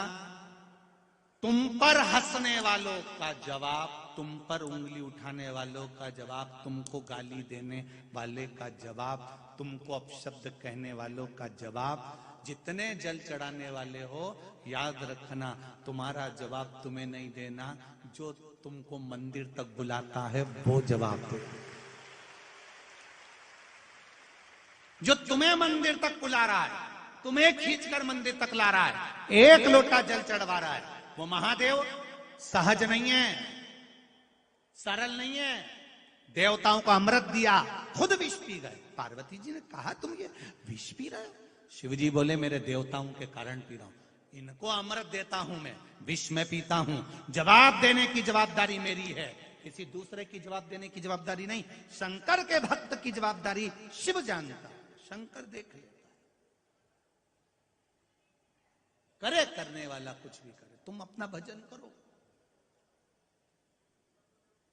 तुम पर हंसने वालों का जवाब, तुम पर उंगली उठाने वालों का जवाब, तुमको गाली देने वाले का जवाब, तुमको अपशब्द कहने वालों का जवाब, जितने जल चढ़ाने वाले हो, याद रखना तुम्हारा जवाब तुम्हें नहीं देना, जो तुमको मंदिर तक बुलाता है वो जवाब दे। जो तुम्हें मंदिर तक बुला रहा है, तुम्हें खींचकर मंदिर तक ला रहा है, एक लोटा जल चढ़वा रहा है, वो महादेव सहज नहीं है, सरल नहीं है। देवताओं को अमृत दिया, खुद विष पी गए। पार्वती जी ने कहा तुम ये विष पी रहे हो? शिव जी बोले मेरे देवताओं के कारण पी रहा हूं। इनको अमृत देता हूं मैं, विष में पीता हूं। जवाब देने की जवाबदारी मेरी है, किसी दूसरे की जवाब देने की जवाबदारी नहीं। शंकर के भक्त की जवाबदारी शिव जानता, शंकर देख लेता है। करे करने वाला कुछ भी करे, तुम अपना भजन करो,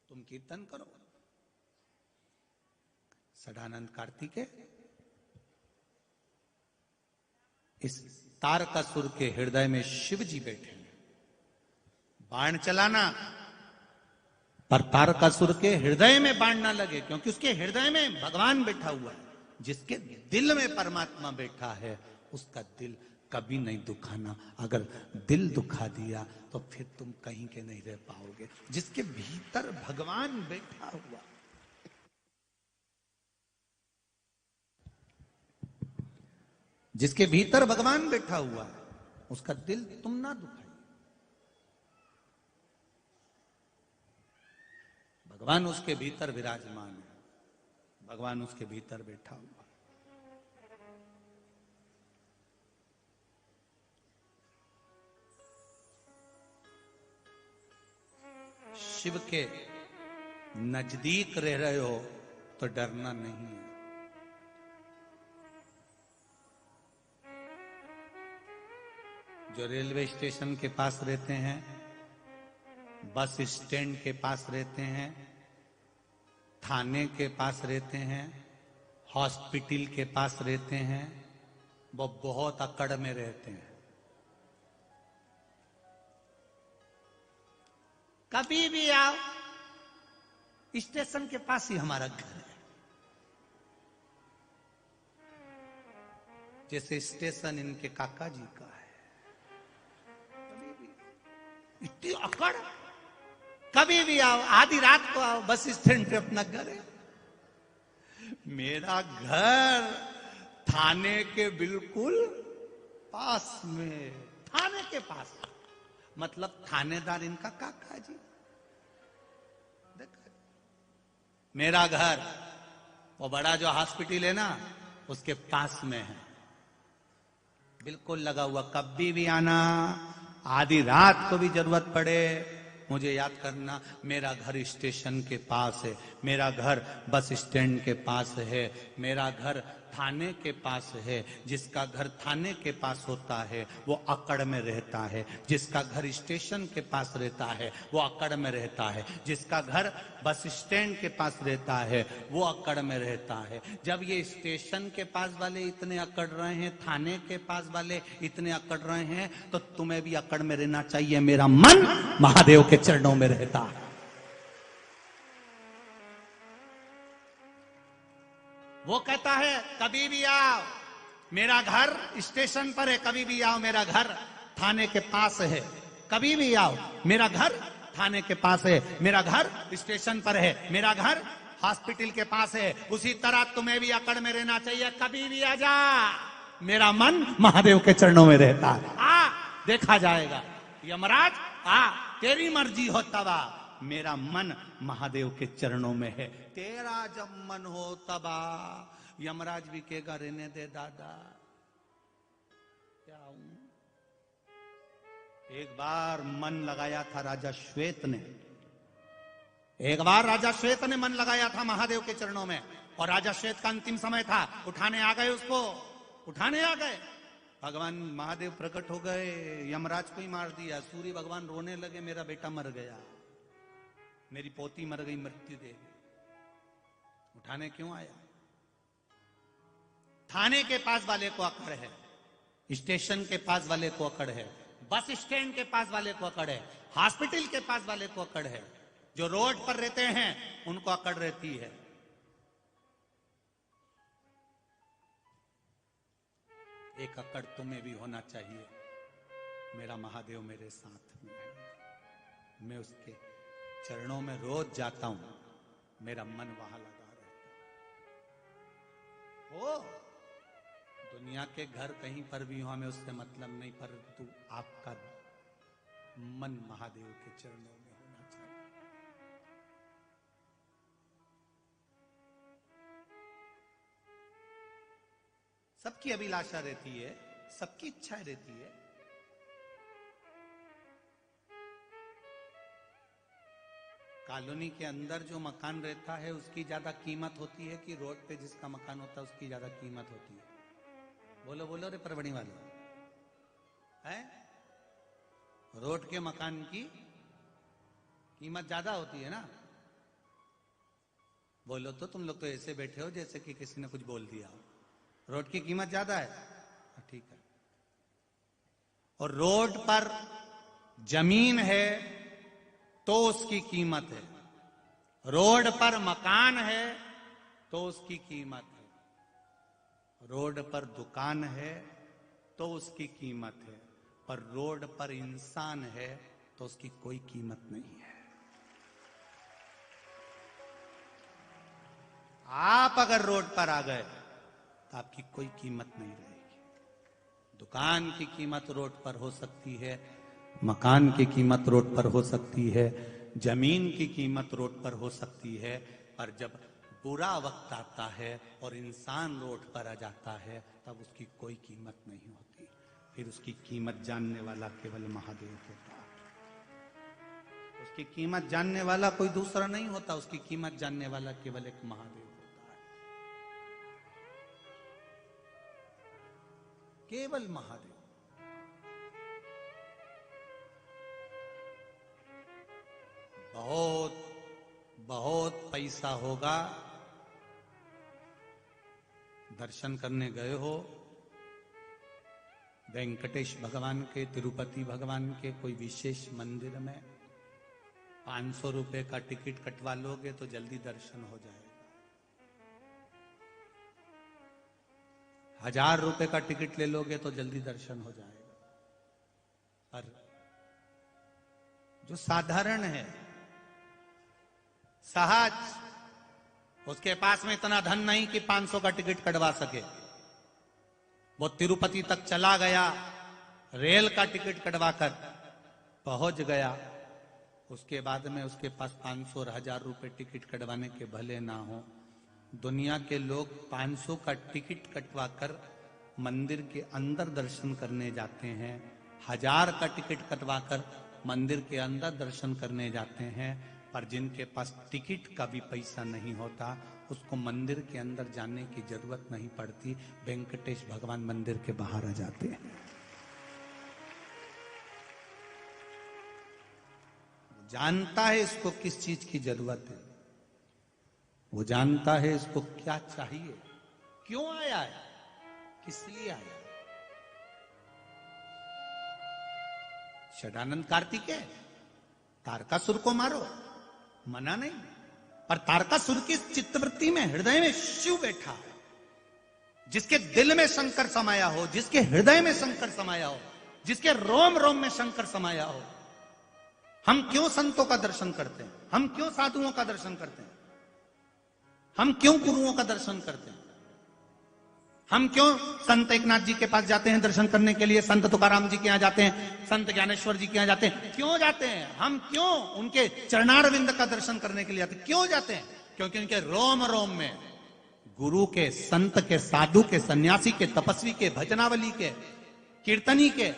तुम कीर्तन करो। सदानंद कार्तिकेय इस तारकासुर के हृदय में शिव जी बैठे हैं। बाण चलाना, पर तारकासुर के हृदय में बाण ना लगे, क्योंकि उसके हृदय में भगवान बैठा हुआ है। जिसके दिल में परमात्मा बैठा है, उसका दिल कभी नहीं दुखाना। अगर दिल दुखा दिया तो फिर तुम कहीं के नहीं रह पाओगे। जिसके भीतर भगवान बैठा हुआ, जिसके भीतर भगवान बैठा हुआ है, उसका दिल तुम ना दुखाइए। भगवान उसके भीतर विराजमान है, भगवान उसके भीतर बैठा हुआ। शिव के नजदीक रह रहे हो तो डरना नहीं है। जो रेलवे स्टेशन के पास रहते हैं, बस स्टैंड के पास रहते हैं, थाने के पास रहते हैं, हॉस्पिटल के पास रहते हैं, वो बहुत अकड़ में रहते हैं। कभी भी आओ, स्टेशन के पास ही हमारा घर है। जैसे स्टेशन इनके काका जी का है। इतनी अकड़, कभी भी आओ, आधी रात को आओ, बस स्टैंड पे अपना घर है। मेरा घर थाने के बिल्कुल पास में, थाने के पास, मतलब थानेदार इनका काका जी। देखा, मेरा घर वो बड़ा जो हॉस्पिटल है ना, उसके पास में है, बिल्कुल लगा हुआ। कभी भी आना, आधी रात को भी जरूरत पड़े, मुझे याद करना, मेरा घर स्टेशन के पास है, मेरा घर बस स्टैंड के पास है, मेरा घर थाने के पास है। जिसका घर थाने के पास होता है वो अकड़ में रहता है, जिसका घर स्टेशन के पास रहता है वो अकड़ में रहता है, जिसका घर बस स्टैंड के पास रहता है वो अकड़ में रहता है। जब ये स्टेशन के पास वाले इतने अकड़ रहे हैं, थाने के पास वाले इतने अकड़ रहे हैं, तो तुम्हें भी अकड़ में रहना चाहिए। मेरा मन महादेव के चरणों में रहता है। वो कहता है कभी भी आओ, मेरा घर स्टेशन पर है, कभी भी आओ, मेरा घर थाने के पास है, कभी भी आओ, मेरा घर थाने के पास है, मेरा घर स्टेशन पर है, मेरा घर हॉस्पिटल के पास है। उसी तरह तुम्हें भी अकड़ में रहना चाहिए, कभी भी आ जा, मेरा मन महादेव के चरणों में रहता है। आ, देखा जाएगा, यमराज आ, तेरी मर्जी हो तब आ, मेरा मन महादेव के चरणों में है। तेरा जब मन हो तब आ। यमराज भी कहेगा रहने दे दादा, क्या हूं। एक बार मन लगाया था राजा श्वेत ने, एक बार राजा श्वेत ने मन लगाया था महादेव के चरणों में, और राजा श्वेत का अंतिम समय था, उठाने आ गए, उसको उठाने आ गए। भगवान महादेव प्रकट हो गए, यमराज को ही मार दिया। सूर्य भगवान रोने लगे, मेरा बेटा मर गया, मेरी पोती मर गई, मृत्यु दे गई। उठाने क्यों आया? थाने के पास वाले को अकड़ है, स्टेशन के पास वाले को अकड़ है, बस स्टैंड के पास वाले को अकड़ है, हॉस्पिटल के पास वाले को अकड़ है, जो रोड पर रहते हैं उनको अकड़ रहती है। एक अकड़ तुम्हें भी होना चाहिए, मेरा महादेव मेरे साथ में है, मैं उसके चरणों में रोज जाता हूं, मेरा मन वहां लगा रहता है। ओ दुनिया के घर कहीं पर भी हो, हमें उससे मतलब नहीं, परंतु आपका मन महादेव के चरणों में होना चाहिए। सबकी अभिलाषा रहती है, सबकी इच्छा रहती है। कॉलोनी के अंदर जो मकान रहता है उसकी ज्यादा कीमत होती है कि रोड पे जिसका मकान होता है उसकी ज्यादा कीमत होती है? बोलो बोलो रे परवणी वाले, है? रोड के मकान की कीमत ज्यादा होती है ना? बोलो तो, तुम लोग तो ऐसे बैठे हो जैसे कि किसी ने कुछ बोल दिया। रोड की कीमत ज्यादा है, ठीक है। और रोड पर जमीन है तो उसकी कीमत है, रोड पर मकान है तो उसकी कीमत है, रोड पर दुकान है तो उसकी कीमत है, पर रोड पर इंसान है तो उसकी कोई कीमत नहीं है। आप अगर रोड पर आ गए तो आपकी कोई कीमत नहीं रहेगी। दुकान की कीमत रोड पर हो सकती है, मकान की कीमत रोड पर हो सकती है, जमीन की कीमत रोड पर हो सकती है, पर जब बुरा वक्त आता है और इंसान रोड पर आ जाता है तब उसकी कोई कीमत नहीं होती। फिर उसकी कीमत जानने वाला केवल महादेव होता है। उसकी कीमत जानने वाला कोई दूसरा नहीं होता, उसकी कीमत जानने वाला केवल एक महादेव होता है, केवल महादेव। बहुत पैसा होगा, दर्शन करने गए हो वेंकटेश भगवान के, तिरुपति भगवान के कोई विशेष मंदिर में, 500 रुपए का टिकट कटवा लोगे तो जल्दी दर्शन हो जाएगा। 1000 रुपए का टिकट ले लोगे तो जल्दी दर्शन हो जाएगा। पर जो साधारण है, सहज, उसके पास में इतना धन नहीं कि 500 का टिकट कटवा सके, वो तिरुपति तक चला गया, रेल का टिकट कटवाकर पहुंच गया, उसके बाद में उसके पास 500 और 1000 रुपए टिकट कटवाने के भले ना हो। दुनिया के लोग 500 का टिकट कटवाकर मंदिर के अंदर दर्शन करने जाते हैं, 1000 का टिकट कटवाकर मंदिर के अंदर दर्शन करने जाते हैं। पर जिनके पास टिकट का भी पैसा नहीं होता, उसको मंदिर के अंदर जाने की जरूरत नहीं पड़ती, वेंकटेश भगवान मंदिर के बाहर आ जाते हैं। जानता है इसको किस चीज की जरूरत है, वो जानता है इसको क्या चाहिए, क्यों आया है, किस लिए आया। षडानंद कार्तिकेय, तारकासुर को मारो, मना नहीं, पर तारकासुर की चित्तवृत्ति में, हृदय में शिव बैठा है। जिसके दिल में शंकर समाया हो, जिसके हृदय में शंकर समाया हो, जिसके रोम रोम में शंकर समाया हो। हम क्यों संतों का दर्शन करते हैं, हम क्यों साधुओं का दर्शन करते हैं, हम क्यों गुरुओं का दर्शन करते हैं, हम क्यों संत एकनाथ जी के पास जाते हैं दर्शन करने के लिए, संत तुकाराम जी के यहाँ जाते हैं, संत ज्ञानेश्वर जी के यहाँ जाते हैं, क्यों जाते हैं? हम क्यों उनके चरणारविंद का दर्शन करने के लिए जाते हैं? क्यों जाते हैं? क्योंकि उनके रोम रोम में गुरु के, संत के, साधु के, सन्यासी के, तपस्वी के, भजनावली के, कीर्तनी के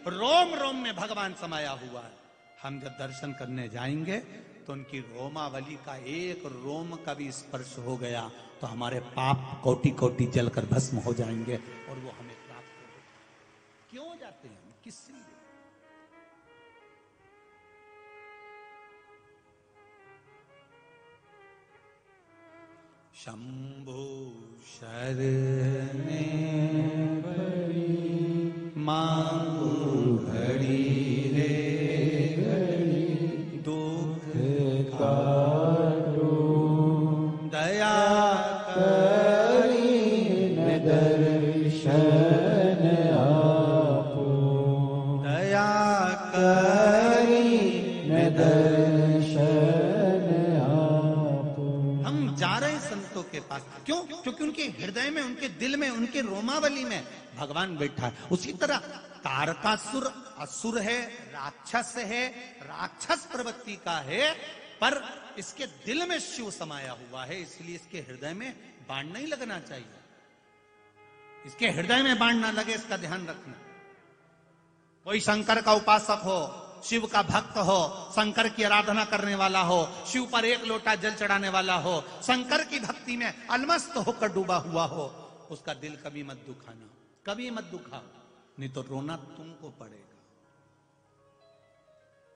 रोम रोम में भगवान समाया हुआ है। हम जब दर्शन करने जाएंगे तो उनकी रोमावली का एक रोम का भी स्पर्श हो गया तो हमारे पाप कोटि कोटि जलकर भस्म हो जाएंगे और वो हमें प्राप्त होगा। क्यों जाते हैं, किस लिए? शंभु शरणे पड़ी मांगू घड़ी रे घड़ी, दुख काटो दया करी न दर्शन आपो, दया करी न दर्शन आपो। हम जा रहे हैं संतों के पास, क्यों? क्योंकि उनके हृदय में, उनके दिल में, उनके रोमावली में भगवान बैठा है। उसी तरह तारकासुर असुर है, राक्षस है, राक्षस प्रवृत्ति का है, पर इसके दिल में शिव समाया हुआ है, इसलिए इसके हृदय में बाण नहीं लगना चाहिए। इसके हृदय में बाण ना लगे, इसका ध्यान रखना। कोई शंकर का उपासक हो, शिव का भक्त हो, शंकर की आराधना करने वाला हो, शिव पर एक लोटा जल चढ़ाने वाला हो, शंकर की भक्ति में अलमस्त होकर डूबा हुआ हो, उसका दिल कभी मत दुखाना, कभी मत दुखाओ, नहीं तो रोना तुमको पड़ेगा।